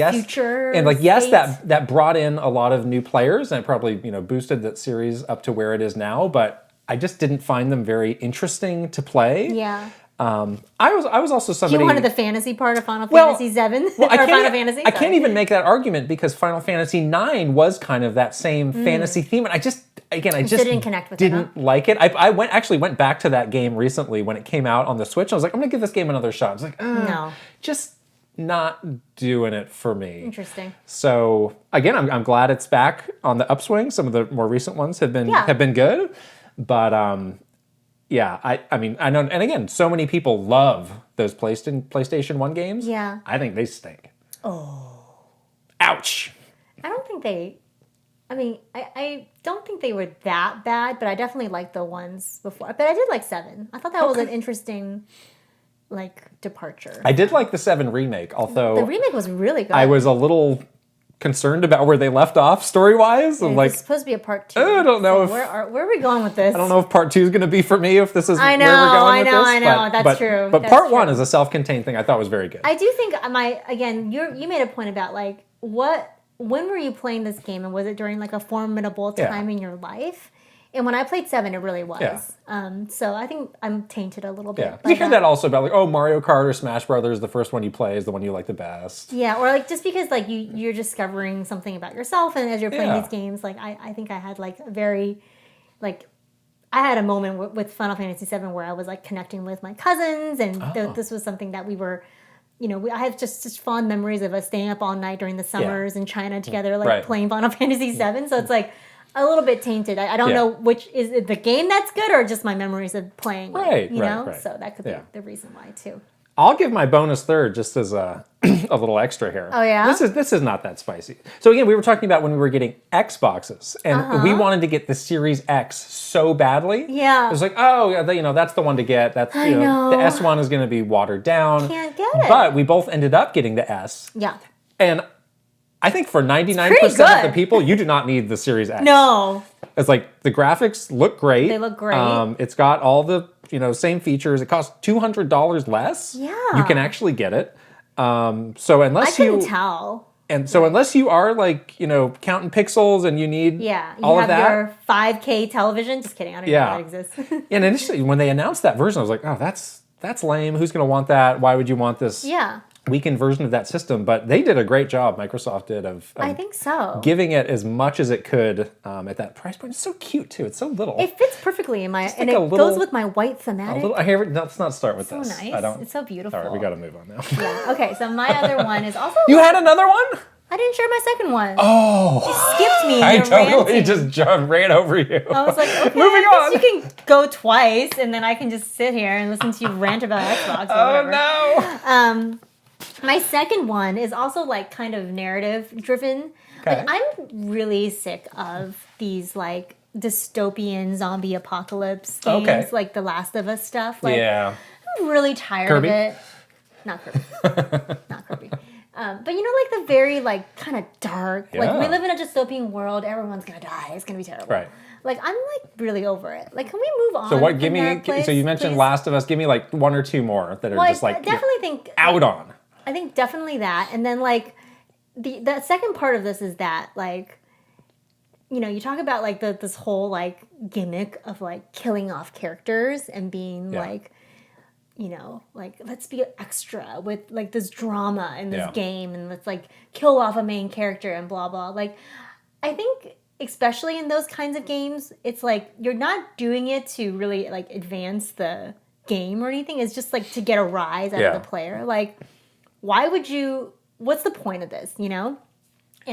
that brought in a lot of new players, and it probably boosted that series up to where it is now. But I just didn't find them very interesting to play. Yeah. I was also somebody. You wanted the fantasy part of Final Fantasy 7 or Final Fantasy. I can't even make that argument because Final Fantasy 9 was kind of that same fantasy theme, and I just didn't connect with didn't like it. I went back to that game recently when it came out on the Switch. I was like, I'm gonna give this game another shot. I was like, no, just not doing it for me. Interesting. So again, I'm glad it's back on the upswing. Some of the more recent ones have been good, but yeah, I mean, I know, and again, so many people love those PlayStation 1 games. Yeah. I think they stink. Oh. Ouch. I don't think I don't think they were that bad, but I definitely liked the ones before. But I did like 7. I thought that was an interesting, departure. I did like the 7 remake, although... The remake was really good. I was a little concerned about where they left off story-wise. It's supposed to be a part 2. I don't know so where are we going with this? I don't know if part 2 is going to be for me, if this is where we're going with this. I know, that's true. But part 1 is a self-contained thing I thought was very good. I do think, you made a point about, when were you playing this game, and was it during, a formidable time in your life? And when I played 7, it really was. Yeah. So I think I'm tainted a little bit. Yeah. You hear that also about Mario Kart or Smash Brothers, the first one you play is the one you like the best. Yeah, or just because you're discovering something about yourself, and as you're playing these games, I think I had a very I had a moment with Final Fantasy 7 where I was connecting with my cousins, and this was something that we were. I have just such fond memories of us staying up all night during the summers in China together, playing Final Fantasy 7. So it's a little bit tainted. I don't know which is it the game that's good or just my memories of playing it, Right. So that could be the reason why too. I'll give my bonus third just as a little extra here. Oh yeah? This is not that spicy. So again, we were talking about when we were getting Xboxes, and we wanted to get the Series X so badly. Yeah. It was that's the one to get. That's the S1 is going to be watered down. Can't get it. But we both ended up getting the S. Yeah. And I think for 99% of the people, you do not need the Series X. No. It's the graphics look great. They look great. It's got all the same features. It costs $200 less. Yeah. You can actually get it. So unless I couldn't tell. And so unless you are counting pixels and you need all of that. You have your 5K television. Just kidding. I don't even know that exists. And initially when they announced that version, I was like, oh, that's lame. Who's going to want that? Why would you want this? Yeah. Weakened version of that system, but they did a great job. Microsoft did of I think so, giving it as much as it could at that price point. It's so cute too. It's so little. It fits perfectly in my and it goes with my white thematic. Let's not start with this. So nice. It's so beautiful. All right, we got to move on now. Yeah. Okay. So my other one is also. You had another one? I didn't share my second one. Oh. You skipped me. I totally just ran over you. I was like, okay, moving on. You can go twice, and then I can just sit here and listen to you rant about Xbox. Or whatever. No. My second one is also kind of narrative driven. Okay. I'm really sick of these dystopian zombie apocalypse games, like The Last of Us stuff. I'm really tired Kirby? of it. Not Kirby. Not Kirby. But the very kind of dark. We live in a dystopian world. Everyone's gonna die. It's gonna be terrible. Right. I'm really over it. Can we move on? So what? Give me. So you mentioned Last of Us. Give me one or two more that are just I definitely think out on. I think definitely that, and then the second part of this is that you talk about this whole gimmick of killing off characters and being let's be extra with this drama in this game, and let's kill off a main character and blah blah. I think especially in those kinds of games, it's you're not doing it to really advance the game or anything. It's just to get a rise out of the player. Why would you? What's the point of this? And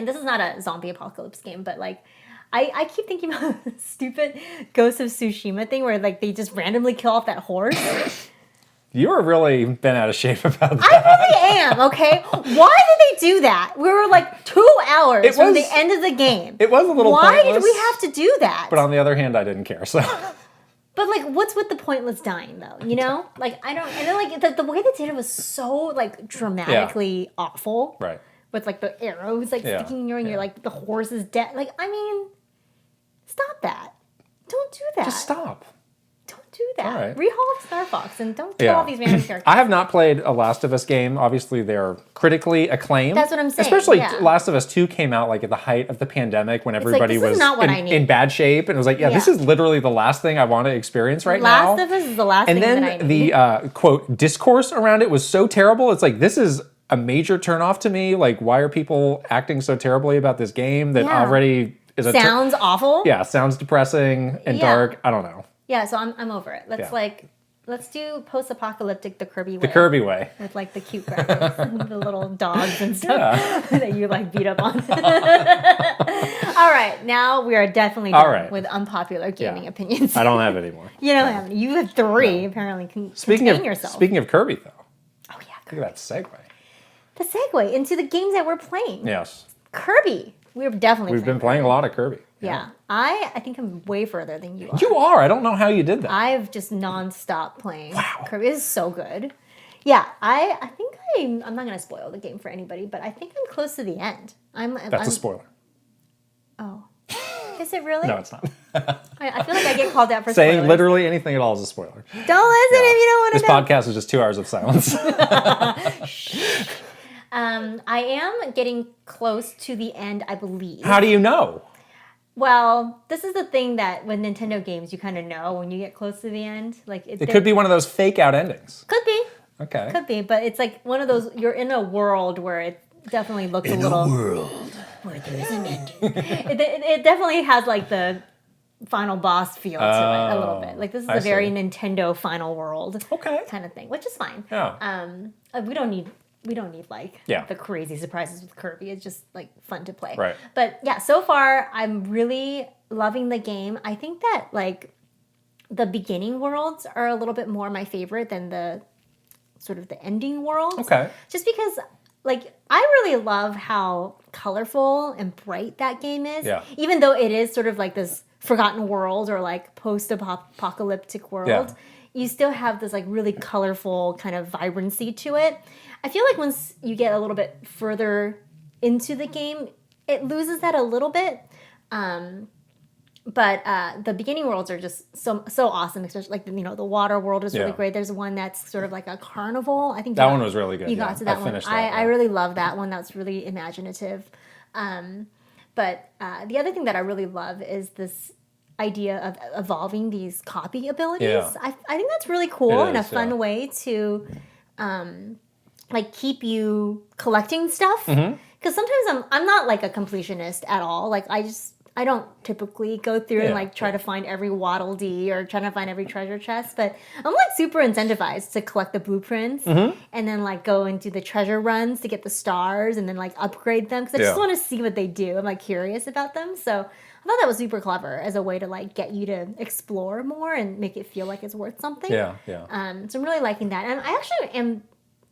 this is not a zombie apocalypse game, but I keep thinking about the stupid Ghost of Tsushima thing where they just randomly kill off that horse. You were really bent out of shape about that. I really am, okay? Why did they do that? We were 2 hours from the end of the game. It was a little pointless. Why did we have to do that? But on the other hand, I didn't care, so... But what's with the pointless dying though? I don't. And then the way they did it was so dramatically awful. Right. With the arrows sticking in your, and you're the horse is dead. Stop that! Don't do that. Just stop. Don't do do that. All right. Rehaul Star Fox and don't kill all these random characters. I have not played a Last of Us game. Obviously, they're critically acclaimed. That's what I'm saying. Especially Last of Us 2 came out like at the height of the pandemic when everybody was in bad shape. And it was like, this is literally the last thing I want to experience now. Last of Us is the last thing that I need. And then the, quote, discourse around it was so terrible. It's like, this is a major turnoff to me. Like, why are people acting so terribly about this game that already... Sounds awful. Yeah, sounds depressing and dark. I don't know. Yeah, so I'm over it. Let's do post-apocalyptic the Kirby way. The Kirby way. With like the cute graphics and the little dogs and stuff that you like beat up on. All right, now we are definitely done with unpopular gaming opinions. I don't have any more. You don't have any. You have 3 apparently. Contain yourself. Speaking of Kirby though. Oh yeah, Kirby. Look at that segue. The segue into the games that we're playing. Yes. Kirby. We've been playing a lot of Kirby. Yeah. I think I'm way further than you are. You are. I don't know how you did that. I've just nonstop playing. Wow. Kirby is so good. Yeah, I think I'm not going to spoil the game for anybody, but I think I'm close to the end. That's a spoiler. Oh. Is it really? No, it's not. I feel like I get called out for saying literally anything at all is a spoiler. Don't listen if you don't want to know. This podcast is just 2 hours of silence. I am getting close to the end, I believe. How do you know? Well, this is the thing that with Nintendo games, you kind of know when you get close to the end. Like it could be one of those fake out endings. Could be. Okay. Could be, but it's like one of those, you're in a world where it definitely looks a little... In a world where there's an ending. It definitely has like the final boss feel to it a little bit. Like this is a very Nintendo final world kind of thing, which is fine. Yeah. We don't need like the crazy surprises with Kirby. It's just like fun to play. Right. But yeah, so far I'm really loving the game. I think that like the beginning worlds are a little bit more my favorite than the sort of the ending worlds. Okay. Just because like I really love how colorful and bright that game is. Yeah. Even though it is sort of like this forgotten world or like post-apocalyptic world. Yeah. You still have this like really colorful kind of vibrancy to it. I feel like once you get a little bit further into the game, it loses that a little bit. But the beginning worlds are just so awesome, especially like the water world is really great. There's one that's sort of like a carnival. I think that one was really good. You got to that one. I really love that one. That's really imaginative. But the other thing that I really love is this idea of evolving these copy abilities. Yeah. I think that's really cool and a fun way to like keep you collecting stuff. Because sometimes I'm not like a completionist at all. Like I don't typically go through and like try to find every Waddle Dee or trying to find every treasure chest, but I'm like super incentivized to collect the blueprints and then like go and do the treasure runs to get the stars and then like upgrade them because I just want to see what they do. I'm like curious about them. So I thought that was super clever as a way to like get you to explore more and make it feel like it's worth something. Yeah. So I'm really liking that. And I actually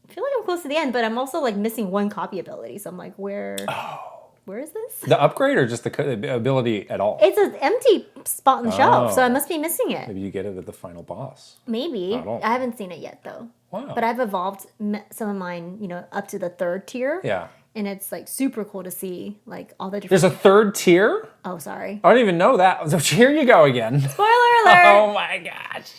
feel like I'm close to the end, but I'm also like missing one copy ability. So I'm like, where is this? The upgrade or just the ability at all? It's an empty spot on the shelf, so I must be missing it. Maybe you get it at the final boss. Maybe. I haven't seen it yet though. Wow. But I've evolved some of mine, up to the 3rd tier. Yeah. And it's like super cool to see like all the different... There's a 3rd tier? Oh, sorry. I don't even know that. So here you go again. Spoiler alert! Oh my gosh.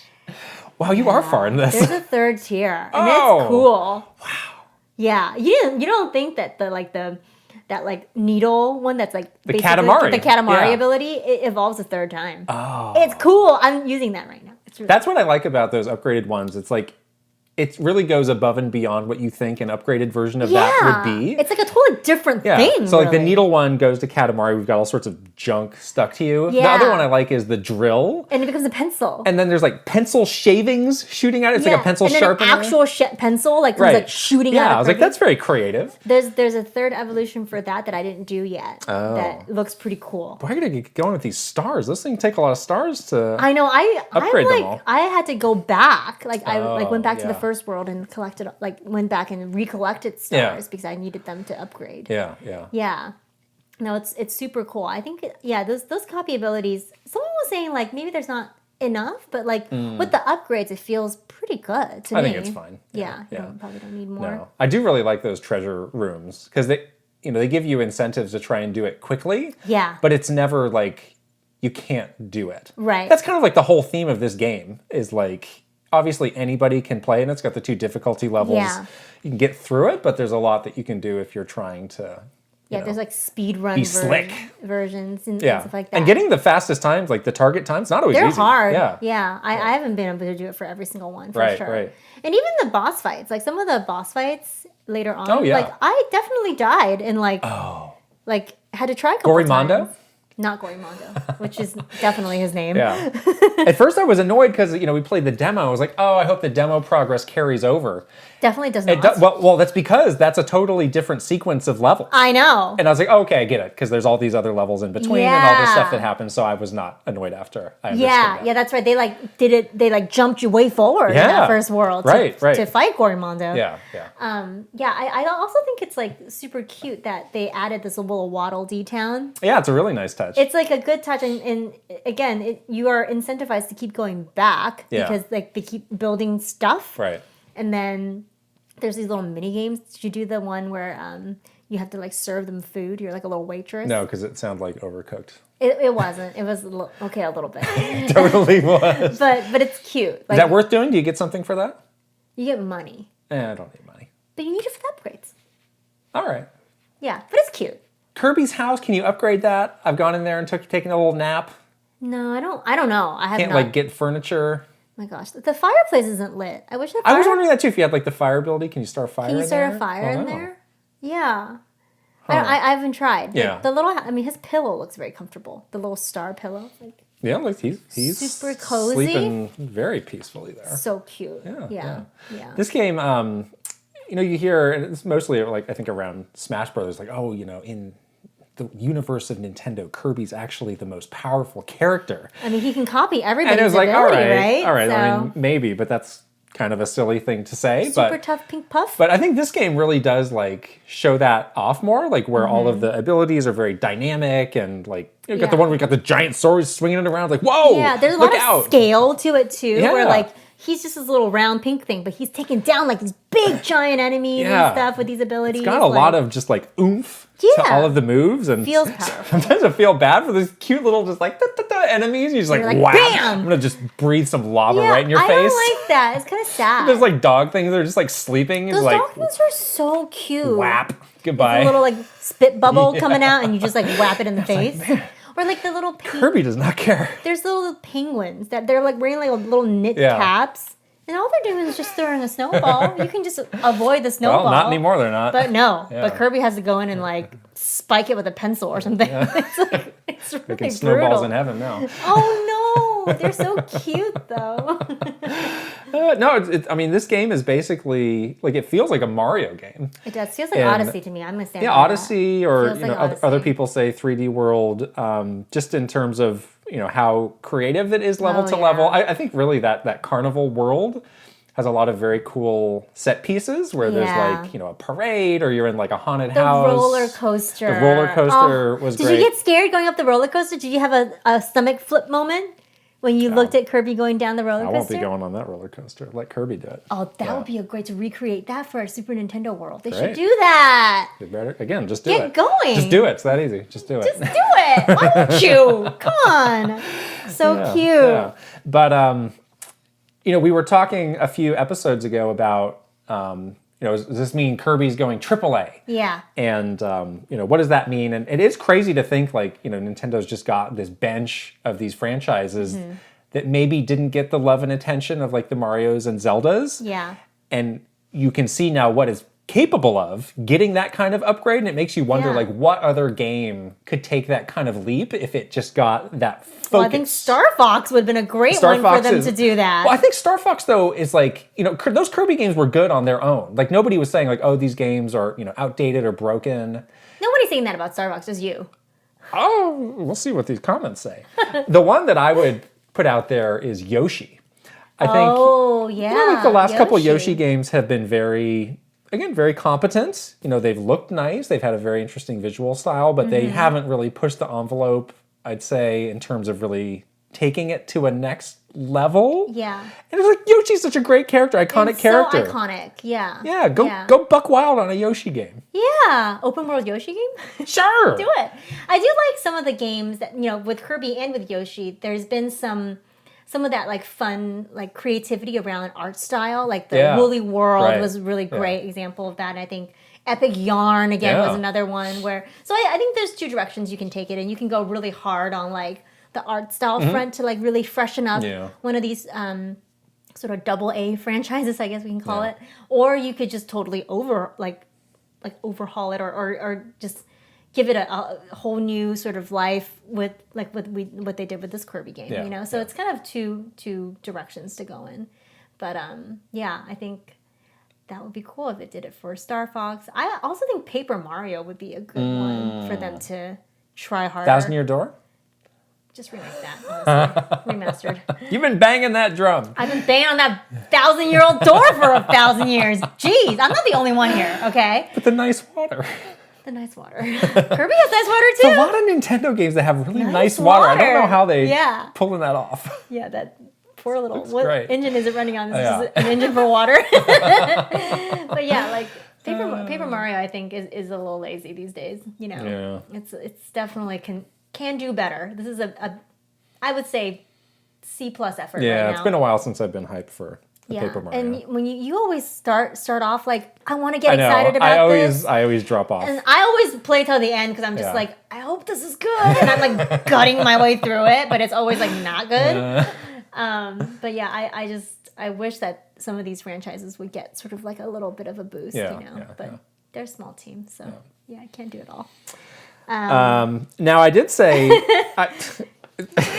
Wow, you are far in this. There's a 3rd tier, and it's cool. Wow. Yeah, you don't think that that like needle one that's like the Katamari ability, it evolves a 3rd time. Oh. It's cool. I'm using that right now. It's really That's what I like about those upgraded ones. It's like it really goes above and beyond what you think an upgraded version of that would be. It's like a totally different thing. So like the needle one goes to Katamari. We've got all sorts of junk stuck to you. Yeah. The other one I like is the drill. And it becomes a pencil. And then there's like pencil shavings shooting at it. It's like a pencil sharpener. And then an actual pencil like comes like shooting out. Yeah, I was like, that's very creative. There's a 3rd evolution for that I didn't do yet. That looks pretty cool. Boy, I gotta get going with these stars. Those things take a lot of stars to I know. upgrade them all. I had to go back. Like I went back to the first world and went back and recollected stars because I needed them to upgrade. Yeah. No, it's super cool. I think those copy abilities. Someone was saying like maybe there's not enough, but like with the upgrades, it feels pretty good to me. I think it's fine. Yeah. Probably don't need more. No. I do really like those treasure rooms because they give you incentives to try and do it quickly. Yeah. But it's never like you can't do it. Right. That's kind of like the whole theme of this game is like, obviously anybody can play, and it's got the 2 difficulty levels. Yeah. You can get through it, but there's a lot that you can do if you're trying to there's like speed run versions and stuff like that. And getting the fastest times, like the target times, not always easy. They're hard. Yeah. I haven't been able to do it for every single one, for sure. Right. And even the boss fights, like some of the boss fights later on, like I definitely died and like had to try a couple times. Not Gorimondo, which is definitely his name. Yeah. At first I was annoyed because, we played the demo. I was like, oh, I hope the demo progress carries over. Definitely does not. Well, that's because that's a totally different sequence of levels. I know. And I was like, oh, okay, I get it. Because there's all these other levels in between and all this stuff that happens. So I was not annoyed after I understood that. Yeah, that's right. They did it. They jumped you way forward in that first world to fight Gorimondo. Yeah. I also think it's super cute that they added this little Waddle Dee town. Yeah, it's a really nice touch. It's like a good touch, and again, you are incentivized to keep going back because they keep building stuff. Right. And then there's these little mini games. Did you do the one where you have to serve them food? You're like a little waitress. No, because it sounded like Overcooked. It wasn't. It was a little bit. It totally was. But it's cute. Is that worth doing? Do you get something for that? You get money. I don't need money. But you need it for the upgrades. All right. Yeah, but it's cute. Kirby's house, can you upgrade that? I've gone in there and taken a little nap. No, I don't know. I haven't. Can't get furniture. My gosh, the fireplace isn't lit. I wish I was wondering that too. If you had the fire ability, can you start a fire? Can you start a fire in there? Yeah. Huh. I haven't tried. Yeah. The little. His pillow looks very comfortable. The little star pillow. Yeah, he's super cozy, sleeping very peacefully there. So cute. Yeah. This game, you hear, and it's mostly I think around Smash Brothers, in the universe of Nintendo, Kirby's actually the most powerful character. He can copy everybody's ability, right? All right. So, maybe, but that's kind of a silly thing to say. Super tough pink puff. But I think this game really does show that off more, where all of the abilities are very dynamic and you got the one where you got the giant sword swinging it around, whoa! Yeah, there's a lot of scale to it too, where he's just this little round pink thing, but he's taking down these big giant enemies and stuff with these abilities. It's got a lot of just oomph to all of the moves, and feels powerful. Sometimes I feel bad for these cute little just enemies. You're just wow! Bam! I'm gonna just breathe some lava right in your face. I don't like that. It's kind of sad. There's dog things that are just sleeping. Those dog things are so cute. Whap! Goodbye. It's a little spit bubble coming out, and you just whap it in the face. Or the little Kirby does not care. There's the little penguins that they're wearing little knit caps. And all they're doing is just throwing a snowball. You can just avoid the snowball. Well, not anymore, they're not. But no. Yeah. But Kirby has to go in and spike it with a pencil or something. Yeah. It's really making snowballs in heaven now. Oh no. They're so cute though. No, this game is basically it feels like a Mario game. It does. It feels like Odyssey to me. I'm gonna stand by Odyssey, that. Or Odyssey. Other people say 3D World, just in terms of how creative it is level to level. I think really that carnival world has a lot of very cool set pieces where there's a parade, or you're in a haunted house. The roller coaster. The roller coaster was great. Did you get scared going up the roller coaster? Did you have a stomach flip moment when you looked at Kirby going down the roller coaster? I won't be going on that roller coaster. Let Kirby do it. Oh, that would be a great to recreate that for a Super Nintendo world. They should do that. They better again. Just do it. Get going. Just do it. It's that easy. Just do it. Just do it. Why don't you? Come on. So cute. Yeah. But we were talking a few episodes ago about does this mean Kirby's going AAA? Yeah. And what does that mean? And it is crazy to think Nintendo's just got this bench of these franchises that maybe didn't get the love and attention of the Marios and Zeldas. Yeah. And you can see now what is capable of getting that kind of upgrade, and it makes you wonder what other game could take that kind of leap if it just got that focus. Well, I think Star Fox would have been a great one for them to do that. Well, I think Star Fox though is those Kirby games were good on their own. Nobody was saying oh, these games are outdated or broken. Nobody's saying that about Star Fox, just you. Oh, we'll see what these comments say. The one that I would put out there is Yoshi. I think. Oh yeah. The last couple Yoshi games have been very competent. They've looked nice. They've had a very interesting visual style, but they haven't really pushed the envelope, I'd say, in terms of really taking it to a next level. Yeah. And it's like, Yoshi's such a great character, iconic character. So iconic, yeah. Yeah, go buck wild on a Yoshi game. Yeah, open world Yoshi game? Sure. Do it. I do like some of the games that, with Kirby and with Yoshi, there's been some of that like fun, like creativity around art style. Like the Woolly World was a really great example of that. And I think Epic Yarn again was another one where, so I think there's two directions you can take it, and you can go really hard on like the art style front to like really freshen up one of these sort of AA franchises, I guess we can call it, or you could just totally overhaul it or just give it a whole new sort of life with like what they did with this Kirby game, So it's kind of two directions to go in, but I think that would be cool if it did it for Star Fox. I also think Paper Mario would be a good one for them to try harder. 1,000-Year Door? Just remake that, honestly. Remastered. You've been banging that drum. I've been banging on that 1,000-year-old door for 1,000 years. Jeez, I'm not the only one here, okay? But the nice water. The nice water. Kirby has nice water too. There's a lot of Nintendo games that have really nice water. I don't know how they pulling that off. Yeah, that poor little. What engine is it running on? This is an engine for water. But yeah, like Paper Mario, I think is a little lazy these days. It's definitely can do better. This is a I would say C+ effort. Right now. It's been a while since I've been hyped for Paper Mario. And when you always start off like, I want to get excited about this. I always drop off. And I always play till the end because I'm just like, I hope this is good. And I'm like gutting my way through it, but it's always like not good. But yeah, I wish that some of these franchises would get sort of like a little bit of a boost, but they're a small team, so I can't do it all. Now I did say,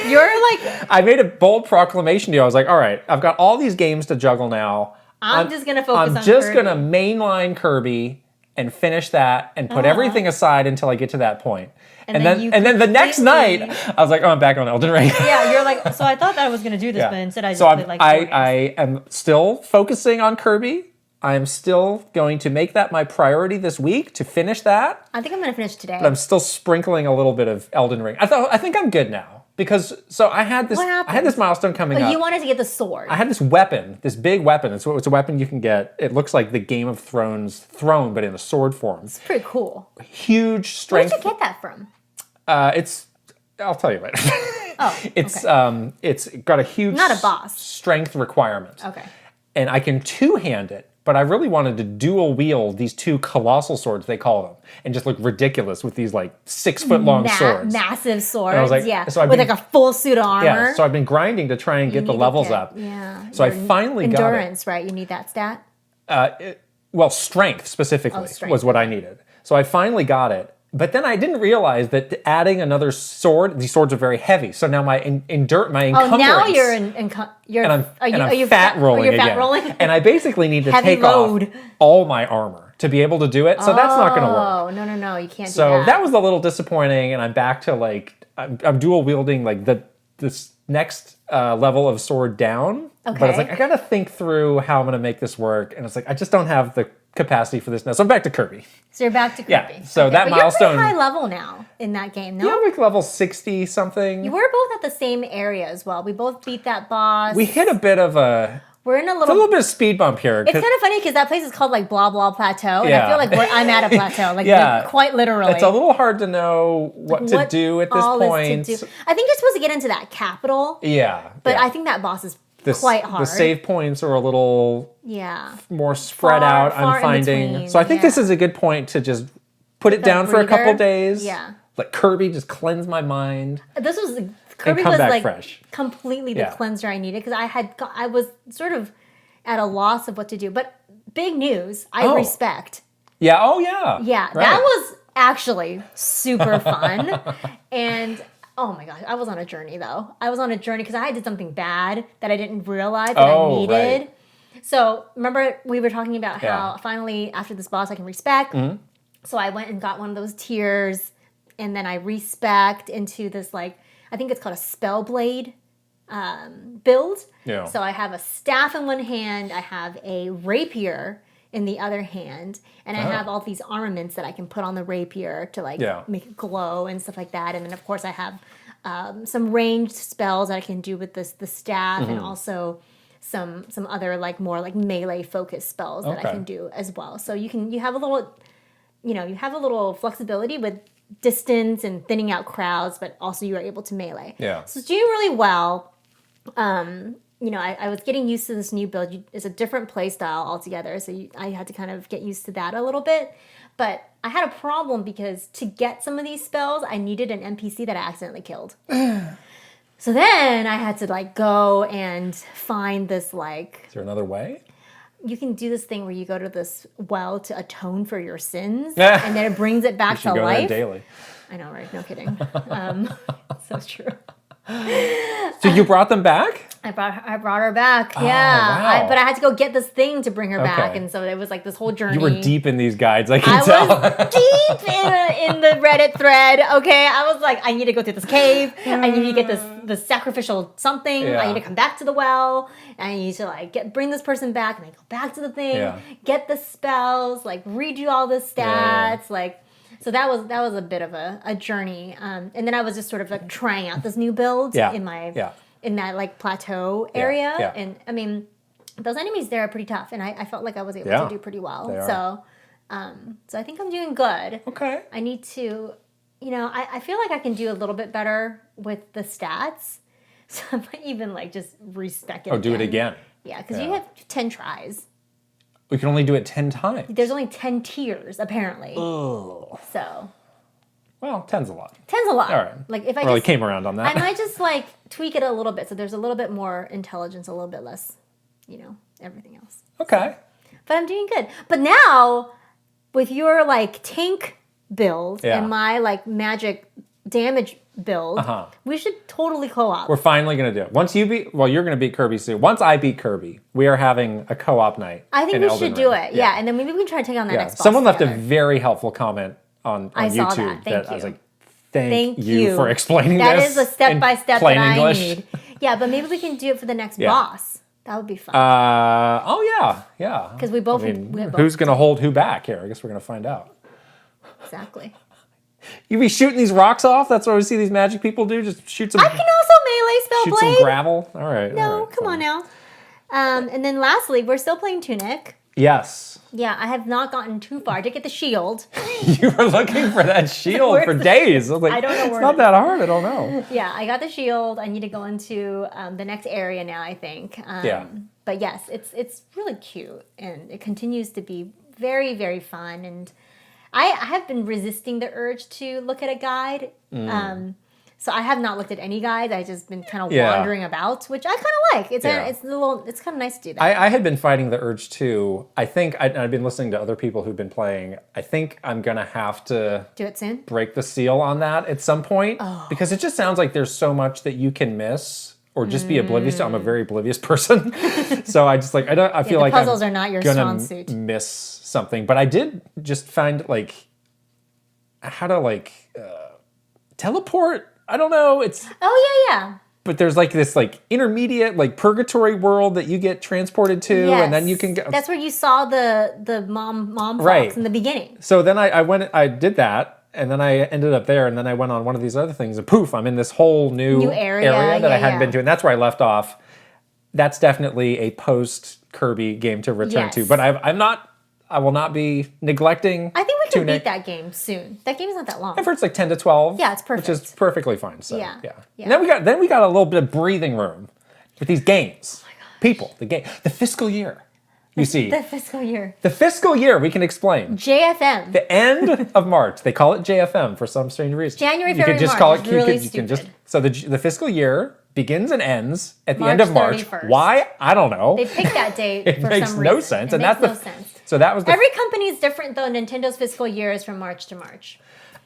you're like, I made a bold proclamation to you. I was like, all right, I've got all these games to juggle now. I'm just going to focus on I'm just going to mainline Kirby and finish that and put everything aside until I get to that point. And then the next night, I was like, oh, I'm back on Elden Ring. Yeah, you're like, so I thought that I was going to do this, but instead I just played like I am still focusing on Kirby. I'm still going to make that my priority this week to finish that. I think I'm going to finish today. But I'm still sprinkling a little bit of Elden Ring. I think I'm good now because I had this milestone coming up. You wanted to get the sword. I had this weapon, this big weapon. It's a weapon you can get. It looks like the Game of Thrones throne, but in a sword form. It's pretty cool. Huge strength. Where'd you get that from? I'll tell you later. It's got a huge not a boss strength requirement. Okay. And I can two-hand it. But I really wanted to dual wield these two colossal swords, they call them, and just look ridiculous with these like 6-foot-long swords. Massive swords, I was like, with like a full suit of armor. Yeah, so I've been grinding to try and get the levels up. Yeah. So I finally got it. Endurance, right? You need that stat? Strength specifically was what I needed. So I finally got it. But then I didn't realize that adding another sword, these swords are very heavy. So now my encumbrance. Oh, now you're I'm fat rolling again. And I basically need to take off all my armor to be able to do it. So that's not going to work. Oh, no, you can't do that. So that was a little disappointing, and I'm back to like I'm dual wielding like this next level of sword down. Okay. But it's like I got to think through how I'm going to make this work, and it's like I just don't have the capacity for this now. So I'm back to Kirby. So you're back to Kirby. Yeah. So that milestone. You're pretty high level now in that game, no? Yeah, I'm like level 60 something. You were both at the same area as well. We both beat that boss. We hit a bit of a. We're in a little bit of speed bump here. It's kind of funny because that place is called like blah blah plateau, and I feel like I'm at a plateau, like quite literally. It's a little hard to know what to do at this point. I think you're supposed to get into that capital. Yeah. But I think that boss is quite hard. The save points are a little more spread out, I'm finding. So I think this is a good point to just put it down for a couple days. Yeah. Let Kirby just cleanse my mind. Kirby was like fresh. Completely the cleanser I needed because I was sort of at a loss of what to do. But big news, I respect. Yeah, oh yeah. Yeah, right. That was actually super fun. And oh my gosh, I was on a journey though. I was on a journey because I did something bad that I didn't realize that I needed. Right. So remember we were talking about how finally after this boss I can respect. Mm-hmm. So I went and got one of those tiers, and then I respect into this like, I think it's called a spell blade build. Yeah. So I have a staff in one hand, I have a rapier in the other hand, and I have all these armaments that I can put on the rapier to like make it glow and stuff like that. And then of course I have some ranged spells that I can do with the staff, and also some other like more like melee focused spells that I can do as well. So you have a little flexibility with distance and thinning out crowds, but also you are able to melee. Yeah. So it's doing really well. I was getting used to this new build. It's a different play style altogether, so I had to kind of get used to that a little bit. But I had a problem because to get some of these spells, I needed an NPC that I accidentally killed. So then I had to like go and find this like... Is there another way? You can do this thing where you go to this well to atone for your sins, and then it brings it back to life. Daily. I know, right? No kidding. So true. So you brought them back? I brought her back. Oh, yeah, wow. but I had to go get this thing to bring her back, and so it was like this whole journey. You were deep in these guides, I can tell. I was deep in the Reddit thread. Okay, I was like, I need to go through this cave. I need to get the sacrificial something. Yeah. I need to come back to the well. I need to like bring this person back, and I go back to the thing, get the spells, like redo all the stats, like. So that was a bit of a journey, and then I was just sort of like trying out this new build in that like plateau area, and I mean those enemies there are pretty tough, and I felt like I was able to do pretty well. So I think I'm doing good. Okay. I need to, I feel like I can do a little bit better with the stats, so I might even like just respec it. Do it again. Yeah, because you have 10 tries. We can only do it 10 times. There's only 10 tiers, apparently. Oh. So. Well, 10's a lot. 10's a lot. All right. Like if I really came around on that. I might just like tweak it a little bit so there's a little bit more intelligence, a little bit less, everything else. Okay. But I'm doing good. But now, with your like tank build and my like magic damage build, we should totally co-op. We're finally going to do it. Once you you're going to beat Kirby soon. Once I beat Kirby, we are having a co-op night. I think we should do it. Yeah. And then maybe we can try to take on that next boss Someone together. left a very helpful comment on I YouTube saw that. Thank you. I was like, thank you for explaining that this. That is a step-by-step that English. I need. Yeah, but maybe we can do it for the next boss. That would be fun. Yeah. Because we both... who's going to hold who back here? I guess we're going to find out. Exactly. You be shooting these rocks off? That's what we see these magic people do? Just shoot some... I can also melee spell shoot blade. Some gravel? All right. No, come on now. And then lastly, we're still playing Tunic. Yes. Yeah, I have not gotten too far. I did get the shield. You were looking for that shield for days. I was like, I don't know where it's not that hard. I don't know. Yeah, I got the shield. I need to go into the next area now, I think. But yes, it's really cute. And it continues to be very, very fun. And I have been resisting the urge to look at a guide. So I have not looked at any guides. I've just been kind of wandering about, which I kind of like. It's kind of nice to do that. I had been fighting the urge too. I think I've been listening to other people who've been playing. I think I'm gonna have to do it soon. Break the seal on that at some point because it just sounds like there's so much that you can miss or just be oblivious to. I'm a very oblivious person, so I just I feel like puzzles are not your strong suit. Miss something, but I did just find how to teleport. I don't know. It's yeah. But there's this intermediate purgatory world that you get transported to, and then you can go. That's where you saw the mom fox in the beginning. So then I did that, and then I ended up there, and then I went on one of these other things, and poof, I'm in this whole new area that I hadn't been to, and that's where I left off. That's definitely a post Kirby game to return to, but I will not be neglecting. I think we can beat that game soon. That game is not that long. I've heard it's 10 to 12. Yeah, it's perfect. Which is perfectly fine. So yeah. And then we got a little bit of breathing room with these games. Oh my gosh. People, the fiscal year. You see. The fiscal year. The fiscal year, we can explain. JFM. The end of March. They call it JFM for some strange reason. January, February, March. You can just call it really stupid. So the fiscal year begins and ends at the end of March. 31st. Why? I don't know. They picked that date for some reason. It makes no sense. It makes no sense. So that was every company is different though. Nintendo's fiscal year is from March to March.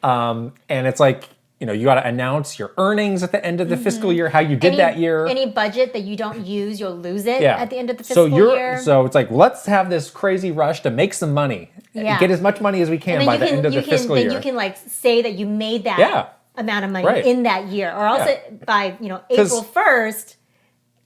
And it's you got to announce your earnings at the end of the fiscal year, how you did that year. Any budget that you don't use, you'll lose it at the end of the fiscal year. So it's let's have this crazy rush to make some money. Yeah. Get as much money as we can by the end of the fiscal year. Then you can say that you made that amount of money in that year. Or else by April 1st,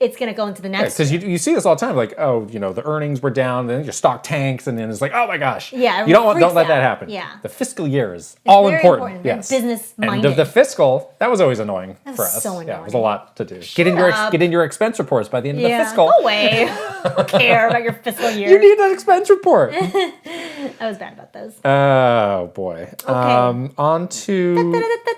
it's going to go into the next. Because you see this all the time, like, oh, the earnings were down, then your stock tanks, and then it's like, oh my gosh. Yeah, you don't let that happen. Yeah. The fiscal year is all important. Yes. Business-minded. End of the fiscal, that was always annoying for us. So annoying. Yeah, it was a lot to do. Get in your expense reports by the end of the fiscal. Go away. I don't care about your fiscal year. You need an expense report. I was bad about those. Oh, boy. Okay. On to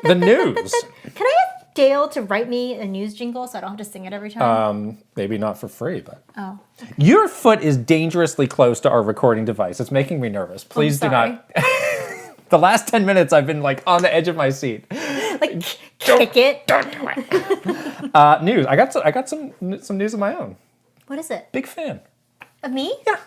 the news. Can I ask Dale to write me a news jingle so I don't have to sing it every time? Maybe not for free, but... Oh. Okay. Your foot is dangerously close to our recording device. It's making me nervous. Please do not... The last 10 minutes I've been like on the edge of my seat. Like, kick it. Don't do it. News. I got some news of my own. What is it? Big fan. Of me? Yeah.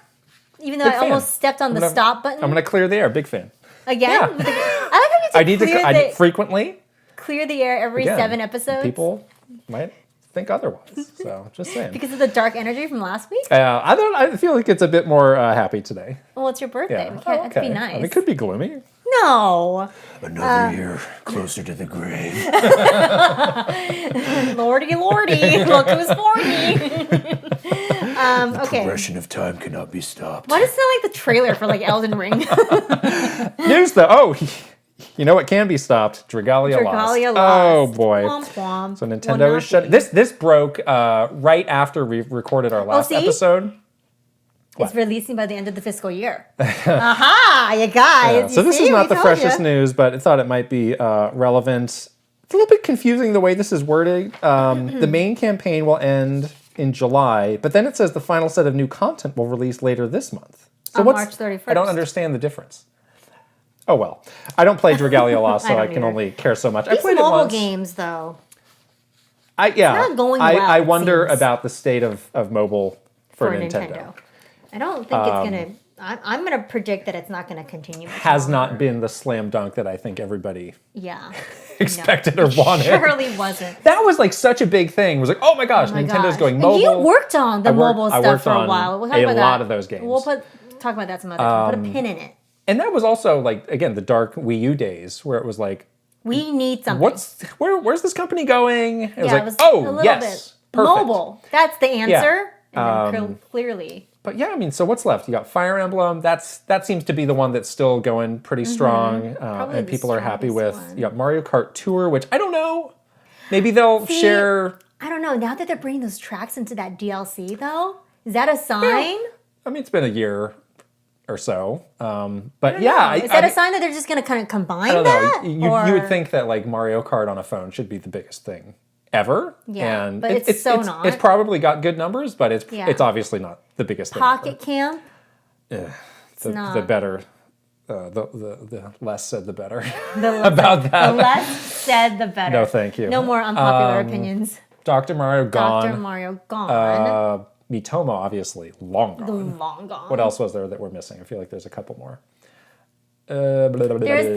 Even though I almost stepped on the stop button? I'm going to clear the air. Big fan. Again? Yeah. I like how you I need frequently. Clear the air every 7 episodes. People might think otherwise. So just saying. Because of the dark energy from last week? I feel like it's a bit more happy today. Well, it's your birthday. Yeah. We can't, It'd be nice. It could be gloomy. No. Another year closer to the grave. Lordy, look who's 40. The progression of time cannot be stopped. Why does it sound like the trailer for Elden Ring? News though. Oh, you know what can be stopped? Dragalia lost. Oh boy. Womp womp. So Nintendo is shutting. This broke right after we recorded our last episode. It's releasing by the end of the fiscal year. Aha, you guys. Yeah. So this is not the freshest news, but I thought it might be relevant. It's a little bit confusing the way this is worded. The main campaign will end in July, but then it says the final set of new content will release later this month. So on March 31st. I don't understand the difference. Oh well, I don't play Dragalia Lost, so I can only care so much. These I played it once. mobile games, though. It's not going well. I wonder about the state of mobile for Nintendo. I don't think it's gonna. I'm gonna predict that it's not gonna continue. Has not been the slam dunk that I think everybody expected or wanted. Surely wasn't. That was like such a big thing. It was like, oh my gosh, Nintendo's going mobile. And you worked on the mobile stuff for a while. We'll talk about lot of those games. We'll talk about that some other time. Put a pin in it. And that was also like, again, the dark Wii U days where it was like, we need something. Where's this company going? It was like, a little yes, bit. perfect. Mobile. That's the answer. Yeah. And then clearly. But yeah, I mean, so what's left? You got Fire Emblem. That seems to be the one that's still going pretty strong, and people are happy with. You got Mario Kart Tour, which I don't know. Maybe they'll share. I don't know. Now that they're bringing those tracks into that DLC, though, is that a sign? Yeah. I mean, it's been a year or so, but is that a sign that they're just going to kind of combine I don't that? know. You would think that like Mario Kart on a phone should be the biggest thing ever. Yeah, and but it's not. It's probably got good numbers, but it's obviously not the biggest thing. Pocket Camp. The better, the less said the better about that. The less said the better. No, thank you. No more unpopular opinions. Dr. Mario gone. Dr. Mario gone. Miitomo obviously long gone. Long gone. What else was there that we're missing? I feel like there's a couple more. There is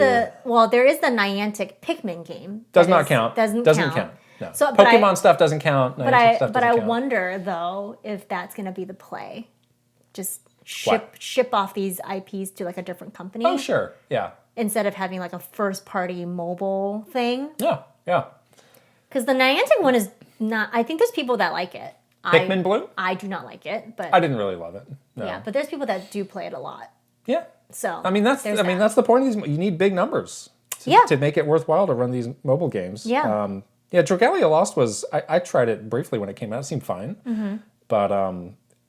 the Niantic Pikmin game. Doesn't count. Doesn't count. No. So, Pokemon stuff doesn't count. But I wonder though if that's going to be the play. Just ship off these IPs to like a different company. Oh sure, yeah. Instead of having like a first party mobile thing. Yeah. Because the Niantic one is not. I think there's people that like it. Pikmin Blue? I do not like it, but I didn't really love it. No. Yeah, but there's people that do play it a lot. Yeah. So I mean that's the point of these. You need big numbers to make it worthwhile to run these mobile games. Yeah. Dragalia Lost was I tried it briefly when it came out. It seemed fine, but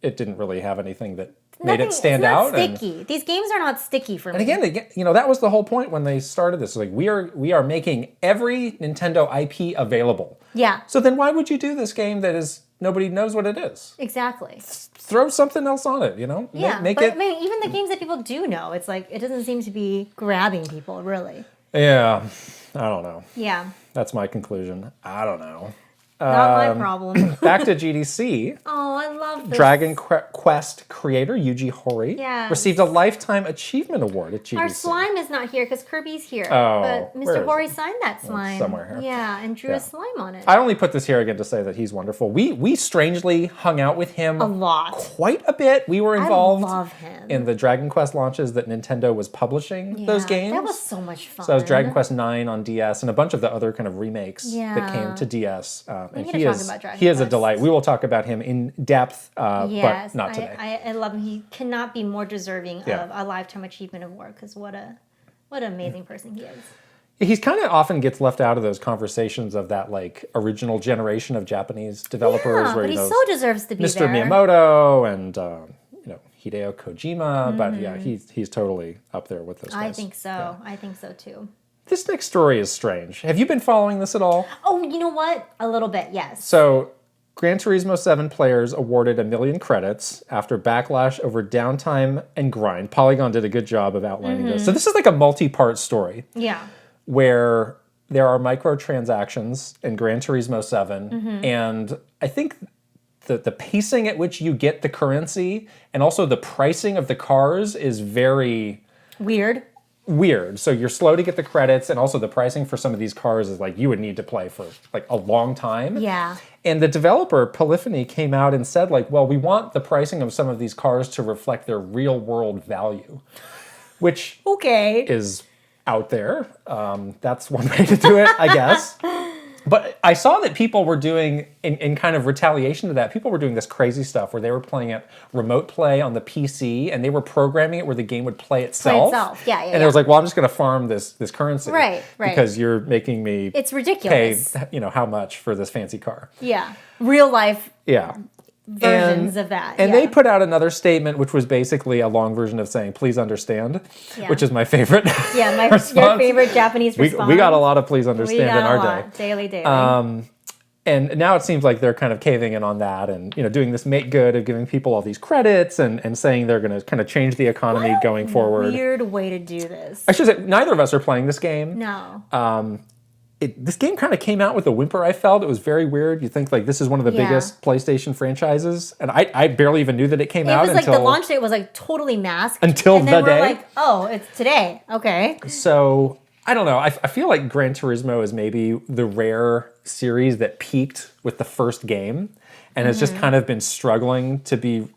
it didn't really have anything that made it stand out. Sticky. These games are not sticky for me. And again, that was the whole point when they started this. Like we are making every Nintendo IP available. Yeah. So then why would you do this game that is nobody knows what it is? Exactly. Throw something else on it, Yeah, make but it. I mean, even the games that people do know, it's like it doesn't seem to be grabbing people really. Yeah, I don't know. Yeah. That's my conclusion. I don't know. Not my problem. Back to GDC. Oh, I love this. Dragon Quest creator Yuji Horii received a Lifetime Achievement Award at GDC. Our slime is not here because Kirby's here. Oh, but Mr. Horii signed that slime. Somewhere here. Yeah, and drew a slime on it. I only put this here again to say that he's wonderful. We strangely hung out with him a lot. Quite a bit. We were involved I love him. in the Dragon Quest launches that Nintendo was publishing those games. That was so much fun. So that was Dragon Quest 9 on DS and a bunch of the other kind of remakes that came to DS. and he is a delight. We will talk about him in depth, but not today. I love him. He cannot be more deserving of a Lifetime Achievement Award because what an amazing person he is. He's kind of often gets left out of those conversations of that like original generation of Japanese developers. Where but he so deserves to be Mr. there. Miyamoto and Hideo Kojima, but he's totally up there with those guys. I think so. Yeah. I think so too. This next story is strange. Have you been following this at all? Oh, you know what? A little bit, yes. So, Gran Turismo 7 players awarded 1 million credits after backlash over downtime and grind. Polygon did a good job of outlining this. So this is like a multi-part story. Yeah. Where there are microtransactions in Gran Turismo 7, and I think the pacing at which you get the currency and also the pricing of the cars is very... Weird. So you're slow to get the credits, and also the pricing for some of these cars is like you would need to play for like a long time. Yeah. And the developer, Polyphony, came out and said like, well, we want the pricing of some of these cars to reflect their real world value, which is... out there. That's one way to do it, I guess. But I saw that people were doing, in kind of retaliation to that, people were doing this crazy stuff where they were playing it remote play on the PC, and they were programming it where the game would play itself. Yeah. And it was like, well, I'm just going to farm this currency. Right. Because you're making me it's ridiculous. Pay, how much for this fancy car. Yeah. Real life. Yeah. Versions of that. And they put out another statement, which was basically a long version of saying, please understand, which is my favorite your favorite Japanese response. We got a lot of please understand in our day. Daily. And now it seems like they're kind of caving in on that and, doing this make good of giving people all these credits and saying they're going to kind of change the economy going forward. Weird way to do this. I should say, neither of us are playing this game. No. This game kind of came out with a whimper, I felt. It was very weird. You think, like, this is one of the biggest PlayStation franchises. And I barely even knew that it came out until... It was like the launch date was, like, totally masked. Until and the day. And then we're like, oh, it's today. Okay. So, I don't know. I feel like Gran Turismo is maybe the rare series that peaked with the first game and has just kind of been struggling to be...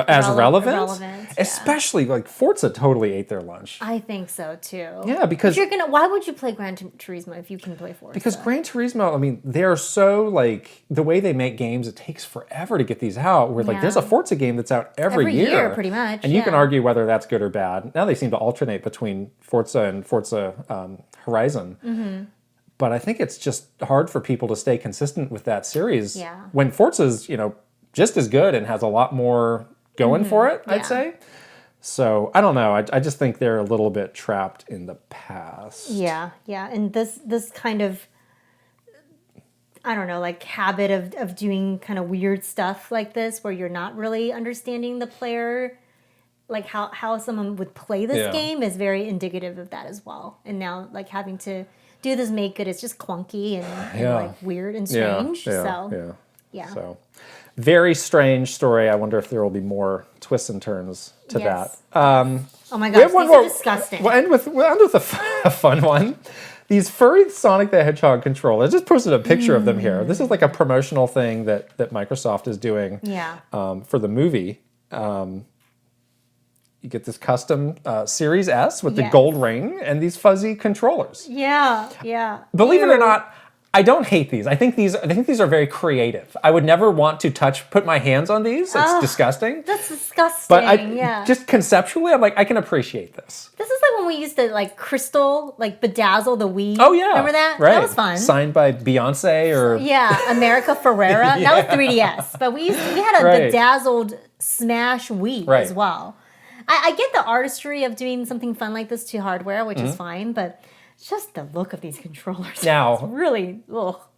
as relevant. Especially like Forza totally ate their lunch. I think so too. Yeah, because why would you play Gran Turismo if you can play Forza? Because Gran Turismo, I mean, they're so like the way they make games, it takes forever to get these out. Where like there's a Forza game that's out every year pretty much. And you can argue whether that's good or bad. Now they seem to alternate between Forza and Forza Horizon. But I think it's just hard for people to stay consistent with that series. Yeah. When Forza's, just as good and has a lot more going for it, I'd say. So, I don't know. I just think they're a little bit trapped in the past. Yeah. And this kind of, I don't know, like habit of doing kind of weird stuff like this where you're not really understanding the player, like how someone would play this game is very indicative of that as well. And now, like, having to do this make good is just clunky and like weird and strange. So, very strange story. I wonder if there will be more twists and turns to that. Oh my gosh, these are disgusting. We'll end with a fun one. These furry Sonic the Hedgehog controllers. I just posted a picture of them here. This is like a promotional thing that Microsoft is doing for the movie. You get this custom Series S with the gold ring and these fuzzy controllers. Yeah. Believe it or not, I don't hate these. I think these are very creative. I would never want to put my hands on these. It's disgusting. That's disgusting. But just conceptually, I'm like, I can appreciate this. This is like when we used to like crystal, like bedazzle the Wii. Oh yeah, remember that? Right. That was fun. Signed by Beyonce or America Ferrera. That was 3DS, but we had a bedazzled Smash Wii as well. I get the artistry of doing something fun like this to hardware, which is fine, but. Just the look of these controllers. Now, it's really,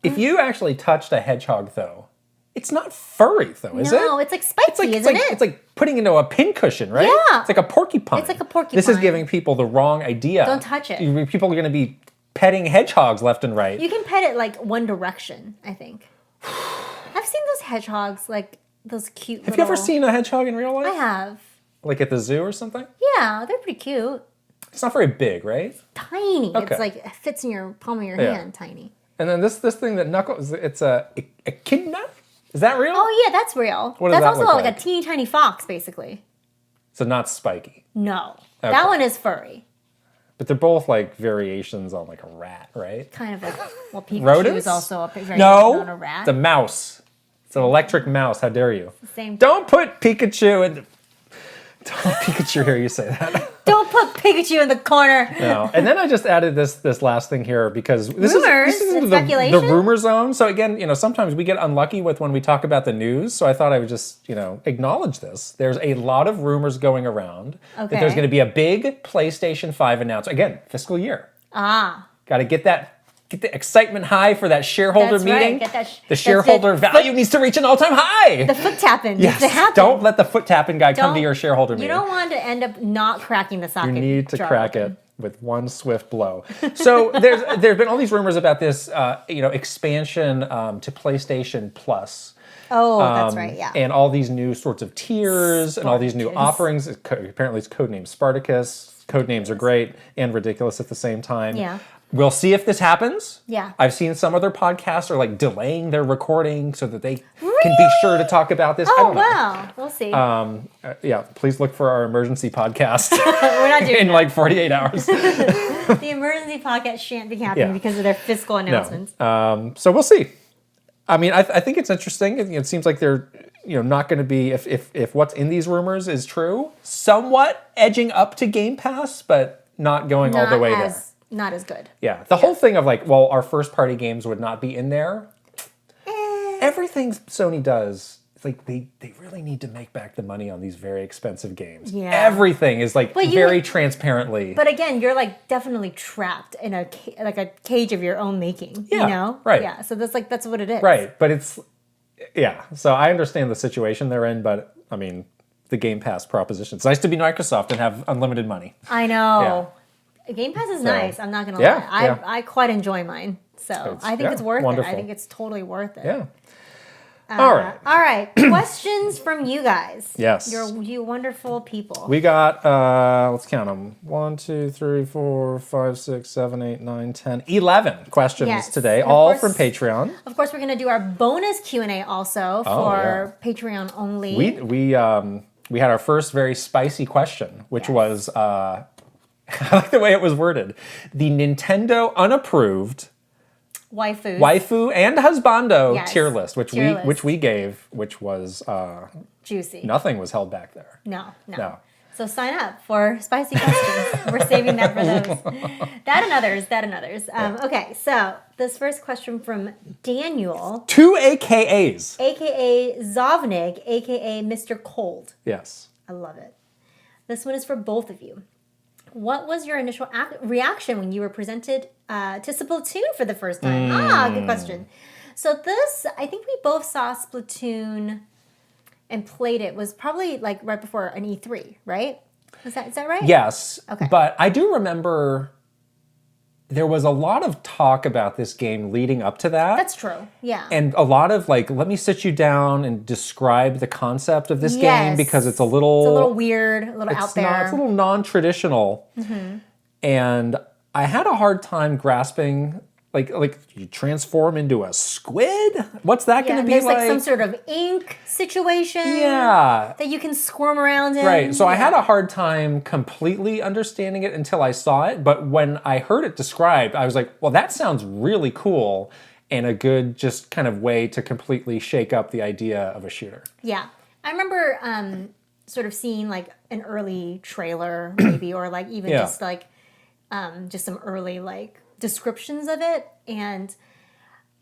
if you actually touched a hedgehog, though, it's not furry, though, is it? No, it's like spiky, isn't it? It's like putting into a pincushion, right? Yeah. It's like a porcupine. It's like a porcupine. This is giving people the wrong idea. Don't touch it. People are going to be petting hedgehogs left and right. You can pet it like one direction, I think. I've seen those hedgehogs, like those cute Have you ever seen a hedgehog in real life? I have. Like at the zoo or something? Yeah, they're pretty cute. It's not very big, right? Tiny. Okay. It's like it fits in your palm of your hand, tiny. And then this thing that Knuckles, it's a echidna? Is that real? Oh yeah, that's real. What does that's that also look like a teeny tiny fox, basically. So not spiky. No, that one is furry. But they're both like variations on like a rat, right? Kind of like, well, Pikachu Rodents? is also a variation on a rat. The mouse. It's an electric mouse. How dare you? Same. Don't put Pikachu in the... Don't Pikachu hear you say that. Don't put Pikachu in the corner. No. And then I just added this last thing here because this is speculation? the rumor zone. So again, sometimes we get unlucky with when we talk about the news. So I thought I would just, acknowledge this. There's a lot of rumors going around that there's going to be a big PlayStation 5 announcement. Again, fiscal year. Got to get the excitement high for that shareholder meeting. Right. The shareholder value needs to reach an all-time high. The foot tapping needs to happen. Don't let the foot tapping guy come to your shareholder meeting. You don't want to end up not cracking the socket. You need to crack it with one swift blow. So there's been all these rumors about this, expansion to PlayStation Plus. Oh, that's right, yeah. And all these new sorts of tiers and all these new offerings. Apparently it's codenamed Spartacus. Codenames are great and ridiculous at the same time. Yeah. We'll see if this happens. Yeah. I've seen some other podcasts are like delaying their recording so that they can be sure to talk about this. Oh, I don't know. Wow. We'll see. Yeah, please look for our emergency podcast. We're not doing in like 48 hours. The emergency podcast shan't be happening because of their fiscal announcements. No. So we'll see. I mean, I think it's interesting. It seems like they're not going to be, if what's in these rumors is true, somewhat edging up to Game Pass, but not going all the way there. Not as good. Yeah. The whole thing of like, well, our first party games would not be in there. Everything Sony does, it's like they really need to make back the money on these very expensive games. Yeah. Everything is like very transparently. But again, you're like definitely trapped in a cage of your own making. Yeah. Right. Yeah. So that's what it is. Right. But so I understand the situation they're in, but I mean, the Game Pass proposition. It's nice to be Microsoft and have unlimited money. I know. Yeah. Game Pass is nice. I'm not gonna lie. I quite enjoy mine, so I think it's worth it. I think it's totally worth it. Yeah. All right. Questions from you guys. Yes. You wonderful people. We got let's count them. 1, 2, 3, 4, 5, 6, 7, 8, 9, 10, 11 questions today, all from Patreon. Of course, we're gonna do our bonus Q&A also for Patreon only. We had our first very spicy question, which was. I like the way it was worded. The Nintendo unapproved waifu and husbando tier list, which we gave, which was juicy. Nothing was held back there. No. So sign up for spicy questions. We're saving that for those. That and others. Okay, so this first question from Daniel. 2 AKAs. AKA Zovnig, AKA Mr. Cold. Yes. I love it. This one is for both of you. What was your initial reaction when you were presented to Splatoon for the first time? Good question. So this, I think we both saw Splatoon and played it. Was probably like right before an E3, right? Is that right? Yes. Okay. But I do remember there was a lot of talk about this game leading up to that. That's true. Yeah. And a lot of like, let me sit you down and describe the concept of this game because it's a little weird, a little out there. It's a little non-traditional. Mm-hmm. And I had a hard time grasping like you transform into a squid? What's that going to be like? There's like some sort of ink situation that you can squirm around in. Right. So I had a hard time completely understanding it until I saw it. But when I heard it described, I was like, well, that sounds really cool and a good just kind of way to completely shake up the idea of a shooter. Yeah. I remember sort of seeing like an early trailer maybe or like even just like just some early like descriptions of it, and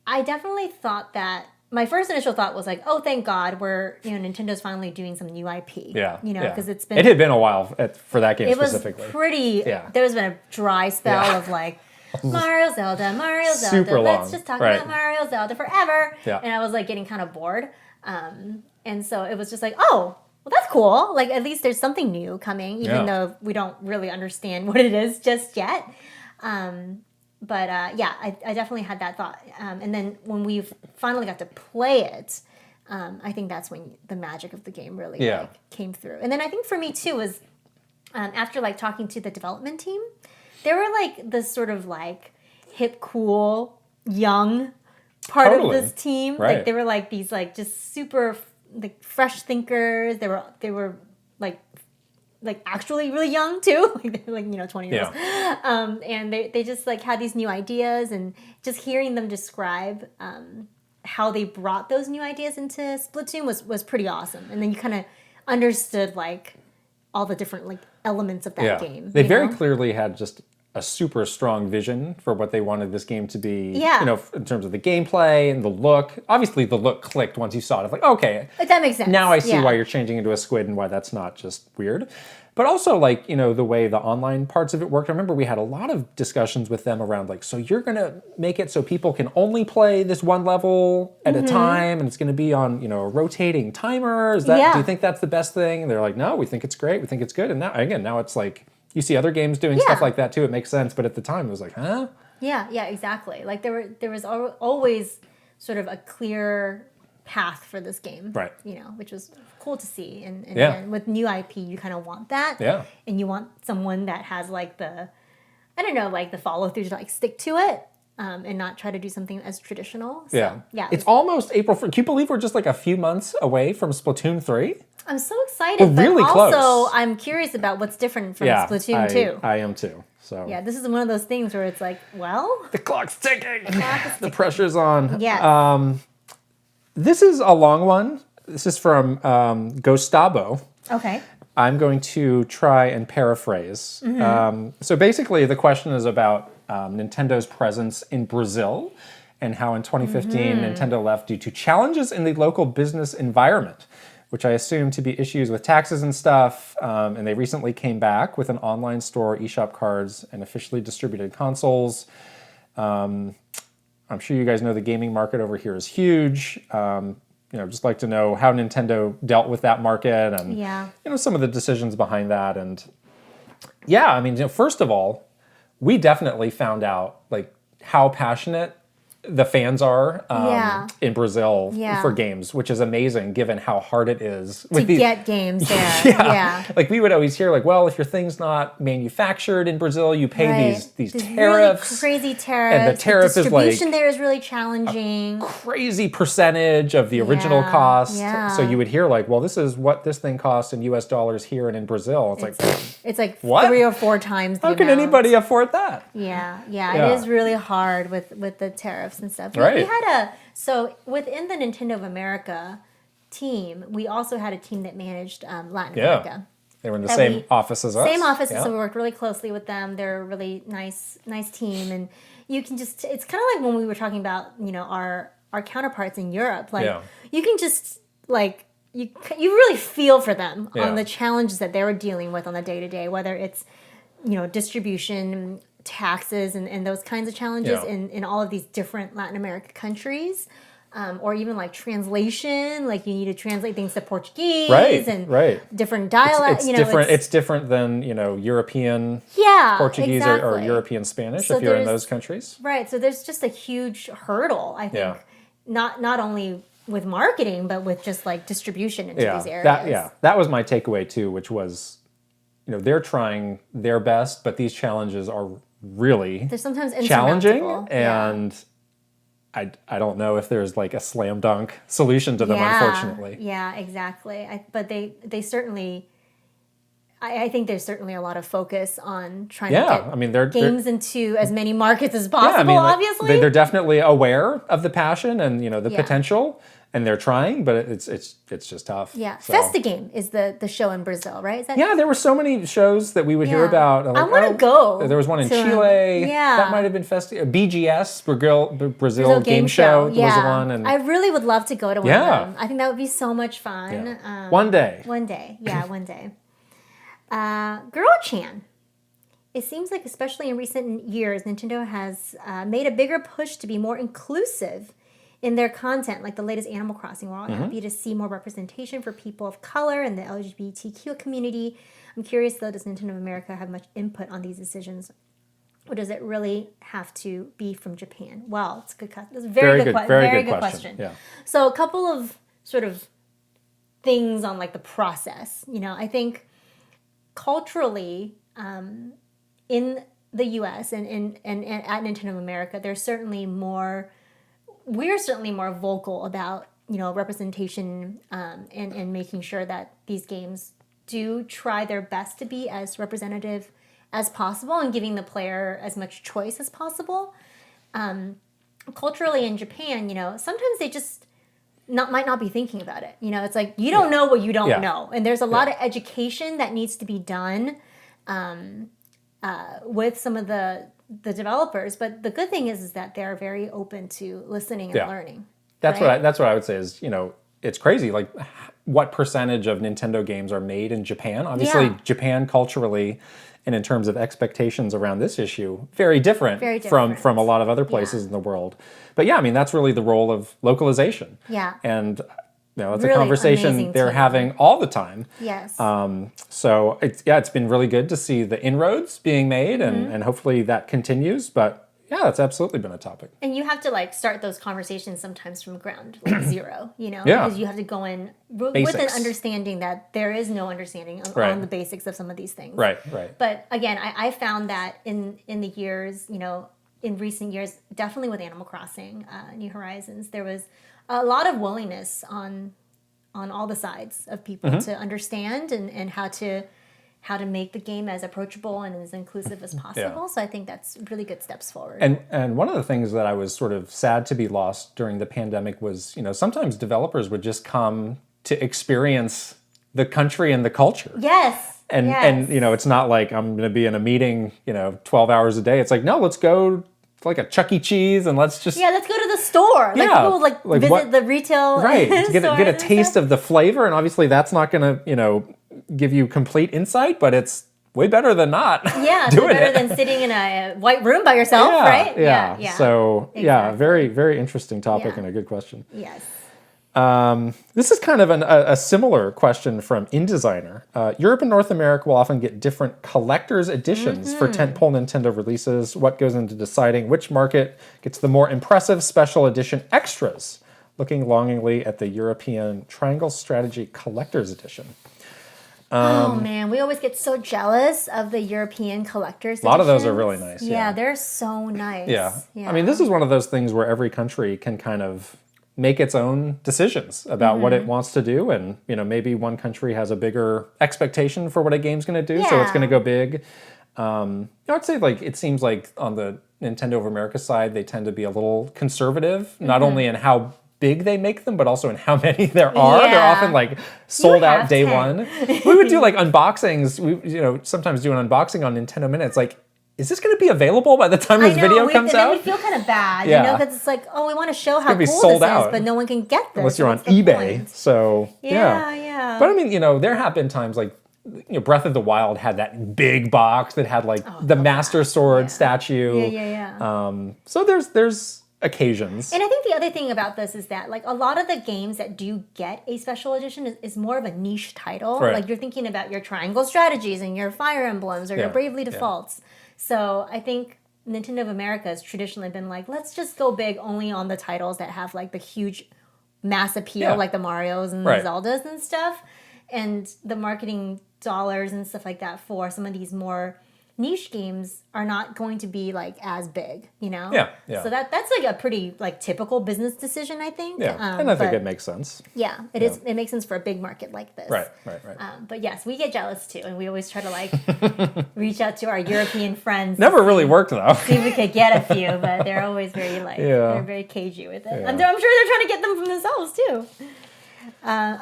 I definitely thought that my first initial thought was like, oh, thank God Nintendo's finally doing some new IP. Yeah. Because it had been a while for that game specifically. It was pretty, there's been a dry spell of like, Mario Zelda, super long. Let's just talk about Mario Zelda forever. Yeah. And I was like getting kind of bored. And so it was just like, oh, well, that's cool. Like at least there's something new coming, even though we don't really understand what it is just yet. But I definitely had that thought. And then when we finally got to play it, I think that's when the magic of the game really came through. And then I think for me too was after like talking to the development team, they were like this sort of like hip, cool, young part of this team. Right. Like they were like these like just super like fresh thinkers. They were like like actually really young too, like 20 years. And they just like had these new ideas, and just hearing them describe how they brought those new ideas into Splatoon was pretty awesome. And then you kind of understood like all the different like elements of that game. They very clearly had just a super strong vision for what they wanted this game to be, in terms of the gameplay and the look. Obviously, the look clicked once you saw it. It's like, okay. That makes sense. Now I see why you're changing into a squid and why that's not just weird. But also, like, the way the online parts of it worked. I remember we had a lot of discussions with them around, like, so you're going to make it so people can only play this one level at a time, and it's going to be on, a rotating timer. Do you think that's the best thing? And they're like, no, we think it's great. We think it's good. And now it's like, you see other games doing stuff like that too. It makes sense. But at the time, it was like, huh? Yeah, exactly. Like there was always sort of a clear path for this game, right? Which was cool to see. And with new IP, you kind of want that. Yeah. And you want someone that has like the follow through to like stick to it. And not try to do something as traditional. So, yeah. It's almost April. Can you believe we're just like a few months away from Splatoon 3? I'm so excited. We're really also, close. I'm curious about what's different from Splatoon 2. I am too. So yeah, this is one of those things where it's like, well, the clock's ticking. The pressure's on. Yes. This is a long one. This is from Gostabo. Okay. I'm going to try and paraphrase. So basically, the question is about Nintendo's presence in Brazil and how in 2015 Nintendo left due to challenges in the local business environment, which I assume to be issues with taxes and stuff. And they recently came back with an online store, eShop cards, and officially distributed consoles. I'm sure you guys know the gaming market over here is huge. Just like to know how Nintendo dealt with that market and some of the decisions behind that. And first of all, we definitely found out like how passionate the fans are in Brazil for games, which is amazing given how hard it is to get games there. Like we would always hear like, well, if your thing's not manufactured in Brazil, you pay these tariffs, really crazy tariffs, and the tariff is like distribution there is really challenging, crazy percentage of the original cost. So you would hear like, well, this is what this thing costs in US dollars here and in Brazil. It's like what? 3 or 4 times the How can anybody afford that? Yeah, it is really hard with the tariffs and stuff. Right. We had so within the Nintendo of America team, we also had a team that managed Latin America. They were in the same office as us. Same office, so we worked really closely with them. They're a really nice team, and you can just, it's kind of like when we were talking about, our counterparts in Europe. Like you can just like, you really feel for them on the challenges that they were dealing with on the day-to-day, whether it's, distribution, taxes, and those kinds of challenges in all of these different Latin American countries, or even like translation, like you need to translate things to Portuguese and different dialects. It's different than European Portuguese or European Spanish if you're in those countries. Right. So there's just a huge hurdle, I think, not only with marketing but with just like distribution into these areas. That was my takeaway too, which was they're trying their best, but these challenges are really they're sometimes challenging, and I don't know if there's like a slam dunk solution to them, unfortunately. Yeah, exactly. But they certainly, I think there's certainly a lot of focus on trying to get games into as many markets as possible. Obviously, they're definitely aware of the passion and the potential. And they're trying, but it's just tough. Yeah, so. Festigame is the show in Brazil, right? Is that there were so many shows that we would hear about. Like, I want to go. There was one in Chile. That might have been Festigame. BGS, Brazil Game Show was one. And I really would love to go to one of them. I think that would be so much fun. Yeah. One day. One day. Girl-chan. It seems like, especially in recent years, Nintendo has made a bigger push to be more inclusive in their content, like the latest Animal Crossing. We're all happy to see more representation for people of color and the LGBTQ community. I'm curious, though, does Nintendo of America have much input on these decisions? Or does it really have to be from Japan? Well, it's a good question. It's a very good question. Yeah. So a couple of sort of things on like the process. I think culturally, in the US and at Nintendo of America, there's certainly more... We're certainly more vocal about, representation and making sure that these games do try their best to be as representative as possible and giving the player as much choice as possible. Culturally in Japan, sometimes they just might not be thinking about it. It's like you don't know what you don't know, and there's a lot of education that needs to be done with some of the developers. But the good thing is that they're very open to listening and learning. That's what I would say is it's crazy. Like, what percentage of Nintendo games are made in Japan? Obviously, Japan culturally, and in terms of expectations around this issue, very different, from a lot of other places in the world. But that's really the role of localization. Yeah. And that's really a conversation they're having all the time. Yes. So it's been really good to see the inroads being made, and hopefully that continues. But that's absolutely been a topic. And you have to start those conversations sometimes from ground zero, because you have to go in with an understanding that there is no understanding on the basics of some of these things. Right. But again, I found that in the years, in recent years, definitely with Animal Crossing, New Horizons, there was a lot of willingness on all the sides of people to understand and how to make the game as approachable and as inclusive as possible. Yeah. So I think that's really good steps forward. And one of the things that I was sort of sad to be lost during the pandemic was, sometimes developers would just come to experience the country and the culture. Yes. And it's not like I'm going to be in a meeting, 12 hours a day. It's like, no, let's go like a Chuck E. Cheese and let's go to the store. People visit the retail to get a taste of the flavor. And obviously that's not going to, give you complete insight, but it's way better than not. Yeah, it's better than sitting in a white room by yourself, right? Yeah. So exactly. Very, very interesting topic and a good question. Yes. This is kind of a similar question from InDesigner. Europe and North America will often get different collector's editions for tentpole Nintendo releases. What goes into deciding which market gets the more impressive special edition extras? Looking longingly at the European Triangle Strategy Collector's Edition. Oh man, we always get so jealous of the European collector's editions. A lot of those are really nice. Yeah, they're so nice. Yeah. I mean, this is one of those things where every country can kind of make its own decisions about what it wants to do, and maybe one country has a bigger expectation for what a game's going to do, so it's going to go big. I'd say it seems like on the Nintendo of America side, they tend to be a little conservative, not only in how big they make them, but also in how many there are. They're often sold out day 1. We would do unboxings. We sometimes do an unboxing on Nintendo Minutes. Is this going to be available by the time this video comes out? We feel kind of bad, because it's we want to show how cool this is, but no one can get this unless you're on eBay. Point. So yeah. But I mean, there have been times Breath of the Wild had that big box that had the Master Sword statue. Yeah. So there's occasions. And I think the other thing about this is that a lot of the games that do get a special edition is more of a niche title. Right. You're thinking about your Triangle Strategies and your Fire Emblems or your Bravely Defaults. So I think Nintendo of America has traditionally been let's just go big only on the titles that have the huge mass appeal, like the Marios and the Zeldas and stuff. And the marketing dollars and stuff like that for some of these more niche games are not going to be as big, Yeah. So that's a pretty typical business decision, I think. Yeah, and I think it makes sense. Yeah, it is. It makes sense for a big market like this. Right. But yes, we get jealous too, and we always try to reach out to our European friends. Never really worked though. See if we could get a few, but they're always very they're very cagey with it. Yeah. I'm sure they're trying to get them from themselves too.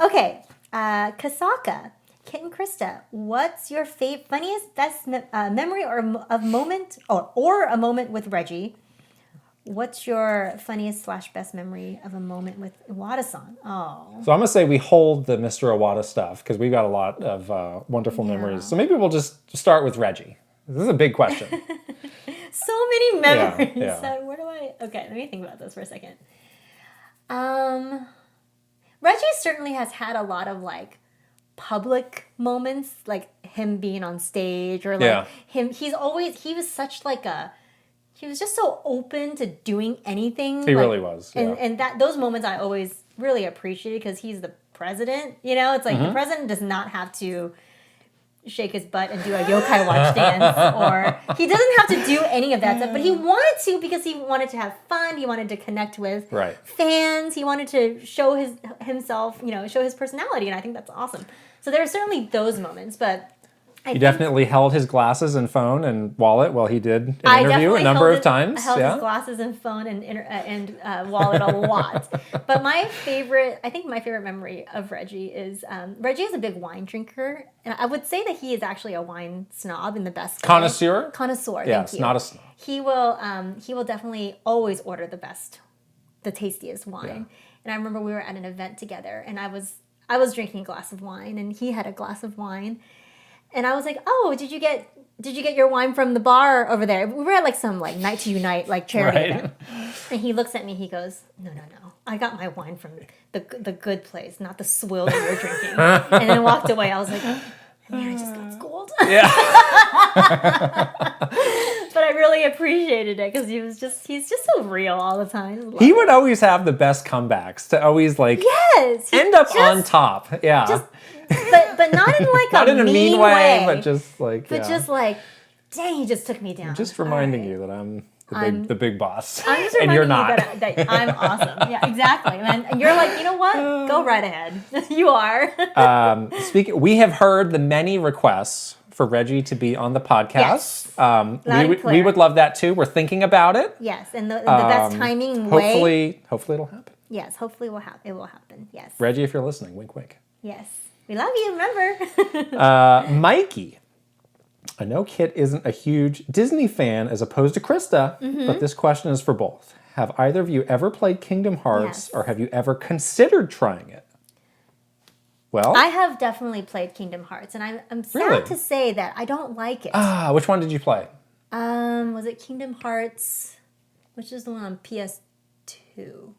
Okay, Kasaka. Kit and Krysta, what's your funniest, best memory or a moment or a moment with Reggie? What's your funniest / best memory of a moment with Iwata-san? Oh. So I'm going to say we hold the Mr. Iwata stuff because we've got a lot of wonderful memories. So maybe we'll just start with Reggie. This is a big question. So many memories. Yeah. So okay, let me think about this for a second. Reggie certainly has had a lot of public moments, him being on stage or him. He was such he was just so open to doing anything. He really was. Yeah. And those moments I always really appreciated because he's the president. It's the president does not have to shake his butt and do a yokai watch dance, or he doesn't have to do any of that stuff, but he wanted to because he wanted to have fun. He wanted to connect with fans. He wanted to show himself, show his personality, and I think that's awesome. So there are certainly those moments, but you definitely held his glasses and phone and wallet while he did an interview a number of times. I held his glasses and phone and wallet a lot. But my favorite memory of Reggie is Reggie is a big wine drinker, and I would say that he is actually a wine snob in the best way. Connoisseur. Thank you. Not a snob. He will definitely always order the tastiest wine. Yeah. And I remember we were at an event together, and I was drinking a glass of wine, and he had a glass of wine. And I was like, "Oh, did you get your wine from the bar over there?" We were at some Night to Unite charity event. And he looks at me. He goes, "No. I got my wine from the good place, not the swill that you're drinking." And then walked away. I was like, "Man, I just got schooled." Yeah. But I really appreciated it because he's just so real all the time. He would always have the best comebacks to always end up on top. Yeah. But not in not in a mean way, but just dang, he just took me down. Just reminding you that I'm the big boss. I'm just reminding you that I'm awesome. Yeah, exactly. And you're like, you know what? Go right ahead. You are. We have heard the many requests for Reggie to be on the podcast. Yes. We would love that too. We're thinking about it. Yes, and the best timing way. Hopefully it'll happen. Yes, hopefully it will happen. Yes. Reggie, if you're listening, wink, wink. Yes. We love you, remember. Mikey. I know Kit isn't a huge Disney fan as opposed to Krysta, but this question is for both. Have either of you ever played Kingdom Hearts, or have you ever considered trying it? Well, I have definitely played Kingdom Hearts, and I'm sad to say that I don't like it. Which one did you play? Was it Kingdom Hearts, which is the one on PS2?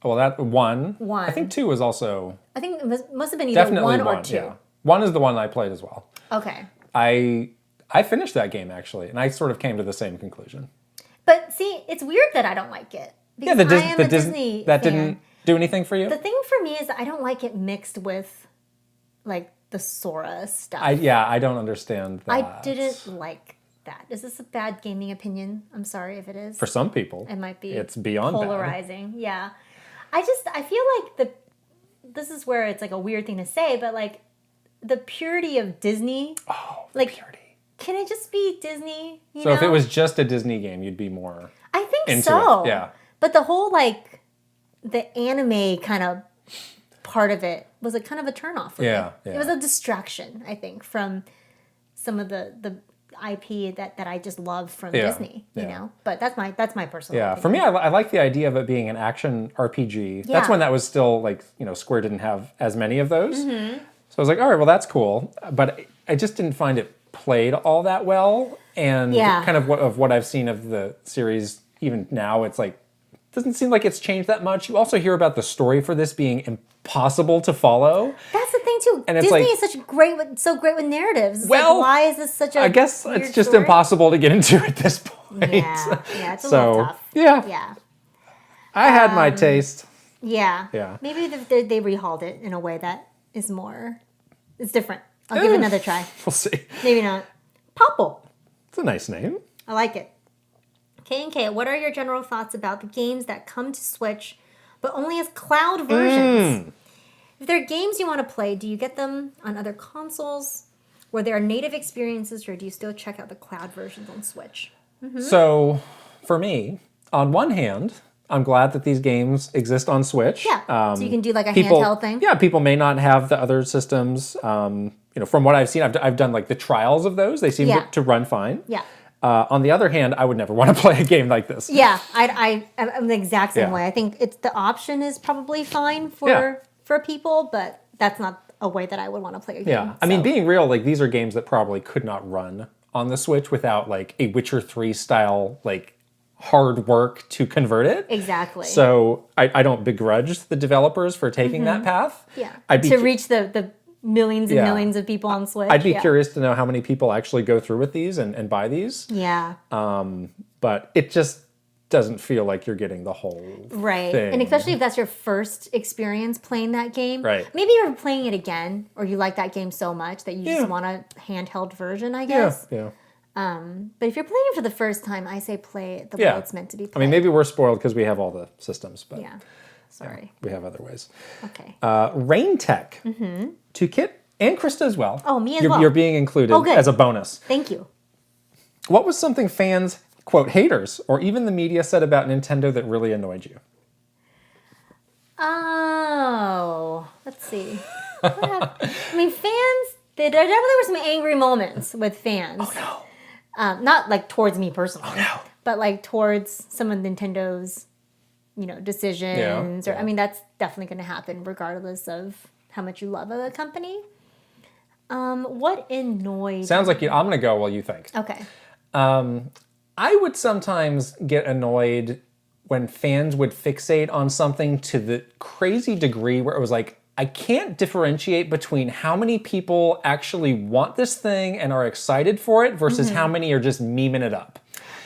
Well, that one. I think 2 was also. I think it must have been either 1 or 2. Yeah. 1 is the one I played as well. Okay. I finished that game actually, and I sort of came to the same conclusion. But see, it's weird that I don't like it. Because I am a Disney that fan. Didn't do anything for you? The thing for me is that I don't like it mixed with the Sora stuff. I don't understand that. I didn't like that. Is this a bad gaming opinion? I'm sorry if it is. For some people. It might be. It's beyond polarizing. Bad. Yeah. I feel like this is where it's a weird thing to say, but the purity of Disney. Oh, purity. Can it just be Disney? So if it was just a Disney game, you'd be more. I think into so. It. Yeah. But the whole the anime kind of part of it was kind of a turnoff for me. Yeah. It was a distraction, I think, from some of the IP that I just love from Disney, you know. But that's my personal opinion. For me, I like the idea of it being an action RPG. Yeah. That's when that was still Square didn't have as many of those. Mm-hmm. So I was like, all right, well that's cool. But I just didn't find it played all that well. And kind of what I've seen of the series, even now, it's doesn't seem like it's changed that much. You also hear about the story for this being impossible to follow. That's the thing too. And Disney is so great with narratives. It's why is this such a I guess it's just story? Impossible to get into at this point. Yeah, it's a little tough. Yeah. I had my taste. Yeah. Maybe they rehauled it in a way that is it's different. I'll give it another try. We'll see. Maybe not. Popple. It's a nice name. I like it. K&K, what are your general thoughts about the games that come to Switch, but only as cloud versions? If there are games you want to play, do you get them on other consoles, where there are native experiences, or do you still check out the cloud versions on Switch? Mm-hmm. So, for me, on one hand, I'm glad that these games exist on Switch. Yeah, so you can do a handheld thing. Yeah, people may not have the other systems. From what I've seen, I've done the trials of those. They seem to run fine. Yeah. On the other hand, I would never want to play a game like this. Yeah, I'm the exact same way. I think the option is probably fine for people, but that's not a way that I would want to play a game. Yeah, I mean, being real, these are games that probably could not run on the Switch without a Witcher 3 style hard work to convert it. Exactly. So I don't begrudge the developers for taking that path. Yeah. To reach the millions and millions of people on Switch. I'd be curious to know how many people actually go through with these and buy these. Yeah. But it just, doesn't feel like you're getting the whole thing. And especially if that's your first experience playing that game. Right. Maybe you're playing it again, or you like that game so much that you just want a handheld version, I guess. Yeah. But if you're playing it for the first time, I say play it the way it's meant to be played. I mean, maybe we're spoiled because we have all the systems, but sorry. We have other ways. Okay. Rain Tech. To Kit and Krysta as well. Oh, me as well. You're being included as a bonus. Thank you. What was something fans, quote, haters, or even the media said about Nintendo that really annoyed you? Oh, let's see. I mean, fans, there definitely were some angry moments with fans. Oh, no. Not like towards me personally. Oh, no. But like towards some of Nintendo's, decisions. I mean, that's definitely going to happen regardless of how much you love a company. What annoyed Sounds like you. I'm going to go while you think. Okay. I would sometimes get annoyed when fans would fixate on something to the crazy degree where it was like, I can't differentiate between how many people actually want this thing and are excited for it versus how many are just memeing it up.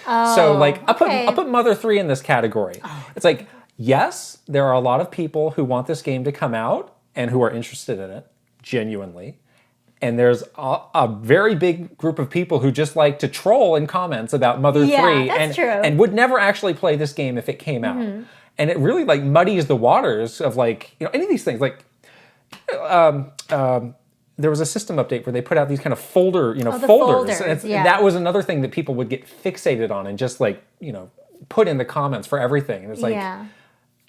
Oh, so like, I'll put Mother 3 in this category. It's like, yes, there are a lot of people who want this game to come out and who are interested in it, genuinely. And there's a very big group of people who just like to troll in comments about Mother 3 and would never actually play this game if it came out. And it really like muddies the waters of like, any of these things. Like, there was a system update where they put out these kind of folders. And that was another thing that people would get fixated on and just like, put in the comments for everything. And it's like,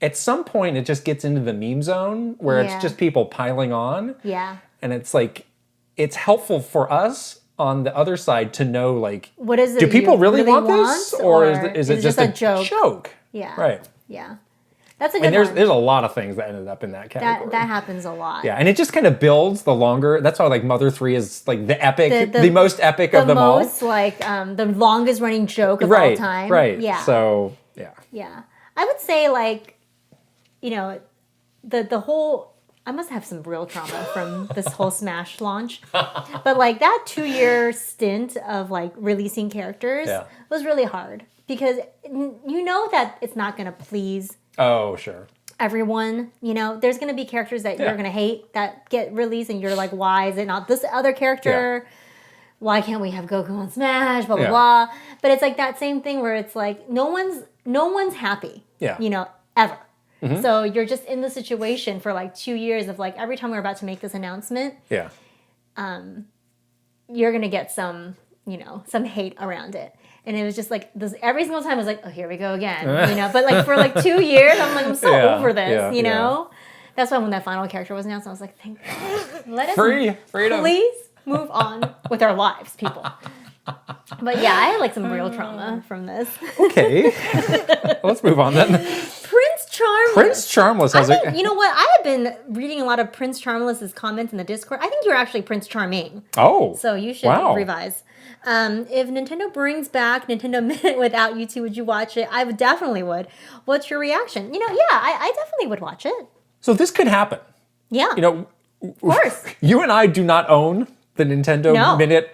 at some point it just gets into the meme zone where it's just people piling on. Yeah. And it's like, it's helpful for us on the other side to know, like, what is it? Do people really want this, or is it just a joke? Yeah. Right. Yeah. That's a good one. There's a lot of things that ended up in that category. That happens a lot. Yeah, and it just kind of builds the longer. That's why like Mother 3 is like the epic, the most epic of them all. The most like the longest running joke of all time. Right. Yeah. So yeah, I would say like, the whole. I must have some real trauma from this whole Smash launch. But like that 2-year stint of like releasing characters was really hard because that it's not going to please everyone. There's going to be characters that you're going to hate that get released and you're like, why is it not this other character? Why can't we have Goku on Smash? Blah, blah, blah. But it's like that same thing where it's like no one's happy, ever. Mm-hmm. So you're just in the situation for like 2 years of like every time we're about to make this announcement, you're gonna get some hate around it, and it was just like this every single time. I was like, oh, here we go again, But like for like 2 years, I'm like, I'm so over this, That's why when that final character was announced, I was like, thank God, let us freedom, please move on with our lives, people. But yeah, I had like some real trauma from this. Okay, let's move on then. Prince Charmless has you know what? I have been reading a lot of Prince Charmless's comments in the Discord. I think you're actually Prince Charming. Oh. So you should revise. If Nintendo brings back Nintendo Minute without you two, would you watch it? I definitely would. What's your reaction? I definitely would watch it. So this could happen. Yeah. Of course. You and I do not own the Nintendo Minute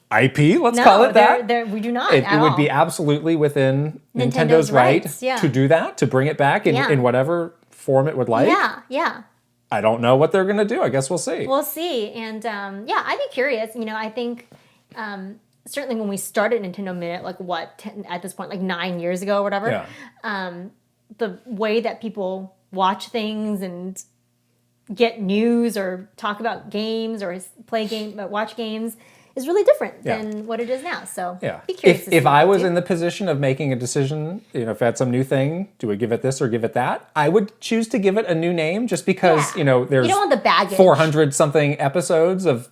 IP, let's call it that. We do not. It would be absolutely within Nintendo's right to do that, to bring it back in whatever form it would like. Yeah. I don't know what they're going to do. I guess we'll see. We'll see. And I'd be curious. I think certainly when we started Nintendo Minute, like at this point, like 9 years ago or whatever, the way that people watch things and get news or talk about games or watch games is really different than what it is now. So be curious. If I was in the position of making a decision, if I had some new thing, do we give it this or give it that? I would choose to give it a new name just because, there's you don't want the baggage. 400 something episodes of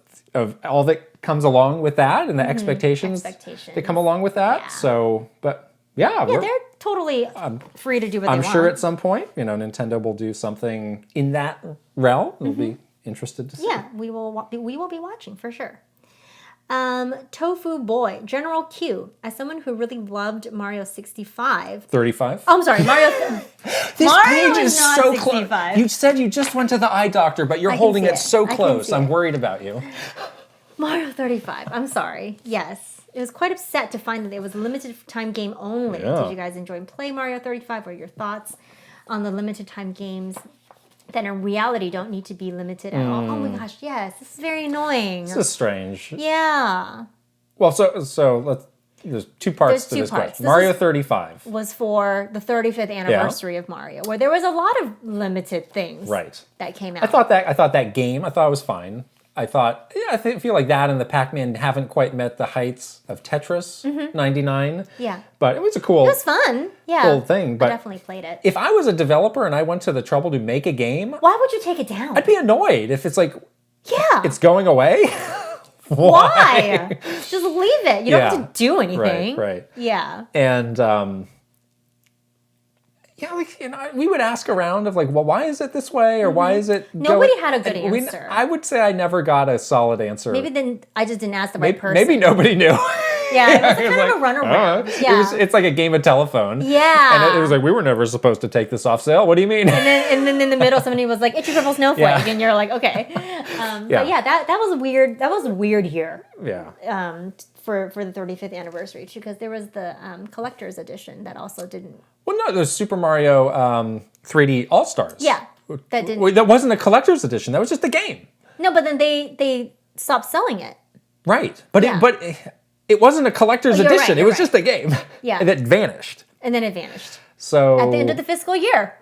all that comes along with that and the expectations that come along with that. Yeah. So, but they're totally free to do what they want. I'm sure at some point, Nintendo will do something in that realm. We'll be interested to see. Yeah, we will be watching for sure. Tofu Boy, General Q. As someone who really loved Mario 65. 35? Oh, I'm sorry, Mario. This Mario page is so close. You said you just went to the eye doctor, but you're holding it so close. I'm worried about you. Mario 35. I'm sorry. Yes. was quite upset to find that it was a limited time game only. Yeah. Did you guys enjoy and play Mario 35? What are your thoughts on the limited time games that in reality don't need to be limited at all? Oh my gosh, yes. This is very annoying. This is strange. Yeah. Well, so there's two parts to this question. Mario 35 was for the 35th anniversary of Mario, where there was a lot of limited things that came out. I thought that game, I was fine. I feel like that and the Pac-Man haven't quite met the heights of Tetris 99. Yeah. But it was It was fun. Yeah. Cool thing. But I definitely played it. If I was a developer and I went to the trouble to make a game, why would you take it down? I'd be annoyed if it's like, yeah, it's going away. Why? Just leave it. You don't have to do anything. Right. Yeah. And we would ask around of like, well, why is it this way, or why is it? Nobody had a good answer. I would say I never got a solid answer. Maybe then I just didn't ask the right person. Maybe nobody knew. Yeah, it was kind of a runaround. Yeah. It's like a game of telephone. Yeah. And it was like, we were never supposed to take this off sale. What do you mean? And then in the middle, somebody was like, "It's your purple snowflake," and you're like, "Okay." But that was weird. That was a weird year. Yeah. For the 35th anniversary too, because there was the collector's edition that also didn't. Well, no, there's Super Mario 3D All Stars. Yeah, that didn't. That wasn't a collector's edition. That was just a game. No, but then they stopped selling it. Right, but it wasn't a collector's edition. It was just a game. Yeah, and it vanished. And then it vanished. So at the end of the fiscal year.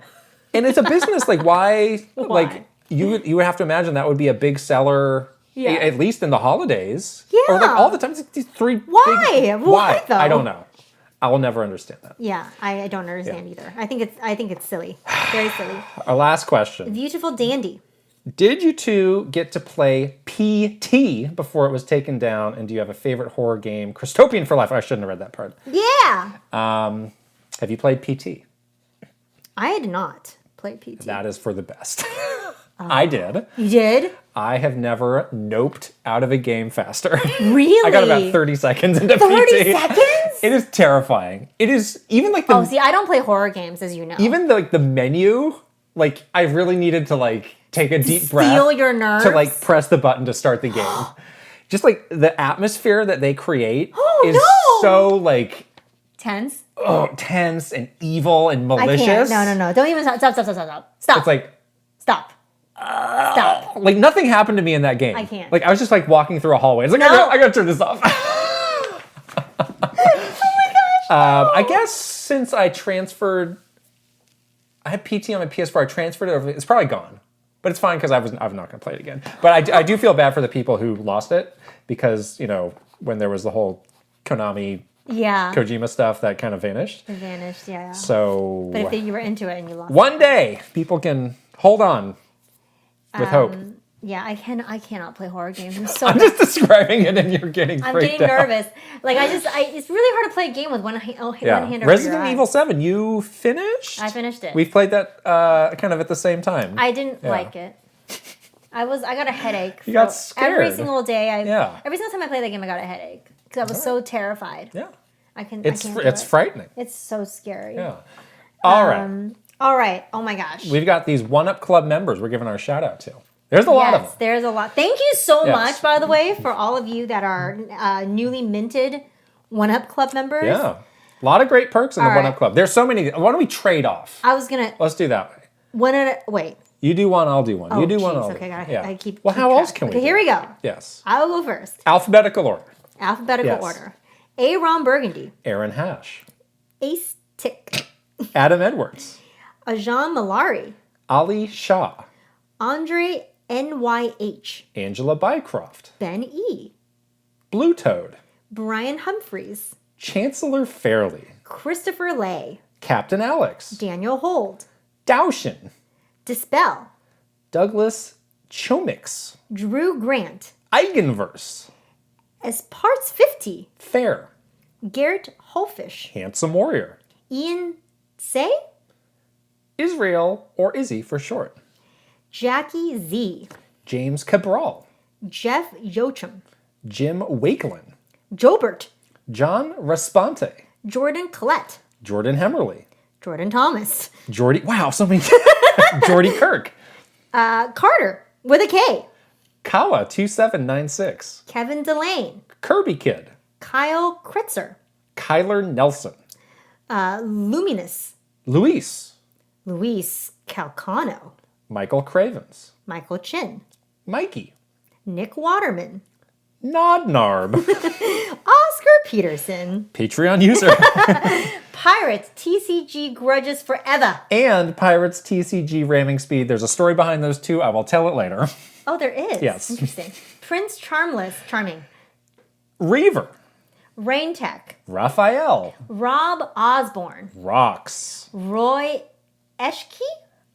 And it's a business. Like why? Like you would have to imagine that would be a big seller. Yeah. At least in the holidays. Yeah. Or like all the time. These three. Why? Why though? I don't know. I will never understand that. Yeah, I don't understand either. I think it's silly. Very silly. Our last question. Beautiful Dandy. Did you two get to play PT before it was taken down? And do you have a favorite horror game? Krystopian for Life. I shouldn't have read that part. Yeah. Have you played PT? I did not play PT. That is for the best. I did. You did? I have never noped out of a game faster. Really? I got about 30 seconds into 30 PT. seconds? It is terrifying. It is even like the... Oh, see, I don't play horror games, as you know. Even the menu, like, I really needed to, like, take a deep breath. Steel your nerves? To, like, press the button to start the game. Just, like, the atmosphere that they create is so, like... Tense? Oh, tense and evil and malicious. I can't. No. Don't even stop. Stop. It's like... Stop. Stop. Like, nothing happened to me in that game. I can't. Like, I was just, like, walking through a hallway. It's like, I gotta turn this off. I guess since I transferred... I had PT on my PS4. I transferred it over. It's probably gone. But it's fine because I'm not going to play it again. But I do feel bad for the people who lost it because, when there was the whole Konami... Yeah. Kojima stuff that kind of vanished. It vanished, yeah. So... But if you were into it and you lost it. One day, people can hold on with hope. Yeah, I cannot play horror games. I'm just describing it and you're getting freaked out. I'm getting nervous. Like, it's really hard to play a game with one hand over your Resident Evil 7, you finished? I finished it. We've played that kind of at the same time. I didn't like it. I got a headache. You got scared. Every single day. Every single time I played that game, I got a headache. Because I was so terrified. Yeah. It's frightening. It's so scary. Yeah. All right. Oh my gosh. We've got these One Up Club members we're giving our shout out to. There's a lot of them. There's a lot. Thank you so much, by the way, for all of you that are newly minted One Up Club members. Yeah. A lot of great perks in the One Up Club. There's so many. Why don't we trade off? Let's do that way. Wait. You do one, I'll do one. You do one, I'll do one. Okay, I keep. Well, how else can we? Okay, here we go. Yes. I'll go first. Alphabetical order. Order. A. Ron Burgundy. Aaron Hash. Ace Tick. Adam Edwards. Ajan Malari. Ali Shah. Andre NYH. Angela Bycroft. Ben E. Blue Toad. Brian Humphreys. Chancellor Fairley. Christopher Lay. Captain Alex. Daniel Hold. Daushin. Dispel. Douglas Chomix. Drew Grant. Eigenverse. As Parts 50. Fair. Garrett Holfish. Handsome Warrior. Ian Say. Israel, or Izzy for short. Jackie Z. James Cabral. Jeff Yochum. Jim Wakelin. Jobert. John Responte. Jordan Collette. Jordan Hemmerly. Jordan Thomas. Wow, so many. Jordy Kirk. Carter, with a K. Kawa 2796. Kevin Delane. Kirby Kid. Kyle Kritzer. Kyler Nelson. Luminous. Luis Calcano. Michael Cravens. Michael Chin. Mikey. Nick Waterman. Nodnarb. Oscar Peterson. Patreon user. Pirates TCG Grudges Forever. And Pirates TCG Ramming Speed. There's a story behind those two. I will tell it later. Oh, there is? Yes. Interesting. Prince Charming. Reaver. Rain Tech. Raphael. Rob Osborne. Rocks. Roy Eschke.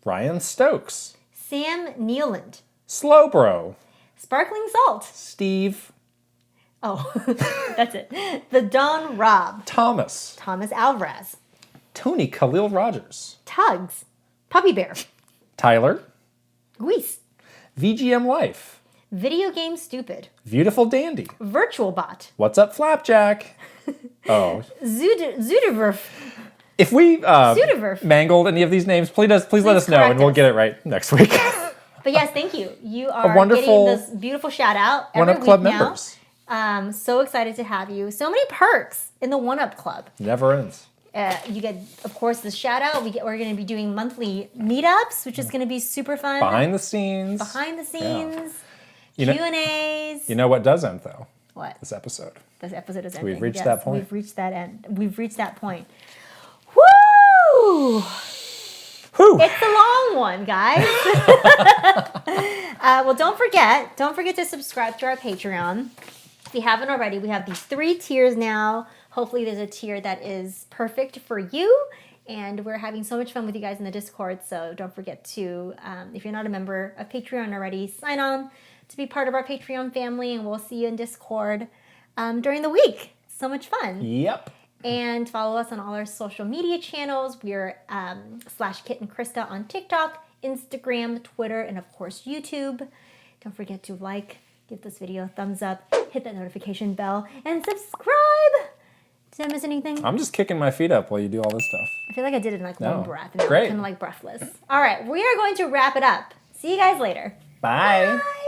Ryan Stokes. Sam Nealand. Slowbro. Sparkling Salt. Steve. Oh, that's it. The Don Rob. Thomas Alvarez. Tony Khalil Rogers. Tugs. Puppy Bear. Tyler. Guise. VGM Life. Video Game Stupid. Beautiful Dandy. Virtual Bot. What's up, Flapjack? Oh. Zuderverf. If we mangled any of these names, please let us know, and we'll get it right next week. But yes, thank you. You are getting this beautiful shout out every week Club now. Members. So excited to have you. So many perks in the One Up Club. Never ends. You get, of course, the shout out. We're going to be doing monthly meetups, which is going to be super fun. Behind the scenes. Yeah. Q&As. You know what does end, though? What? This episode. This episode is ending. We've reached that point. We've reached that end. We've reached that point. Woo! Whew. It's a long one, guys. Well, don't forget to subscribe to our Patreon. If you haven't already, we have these 3 tiers now. Hopefully there's a tier that is perfect for you. And we're having so much fun with you guys in the Discord. So don't forget to, if you're not a member of Patreon already, sign on to be part of our Patreon family. And we'll see you in Discord during the week. So much fun. Yep. And follow us on all our social media channels. We're /KitandKrysta on TikTok, Instagram, Twitter, and of course YouTube. Don't forget to give this video a thumbs up, hit that notification bell, and subscribe. Did I miss anything? I'm just kicking my feet up while you do all this stuff. I feel like I did it in one breath. And Great. I'm kind of breathless. All right, we are going to wrap it up. See you guys later. Bye. Bye.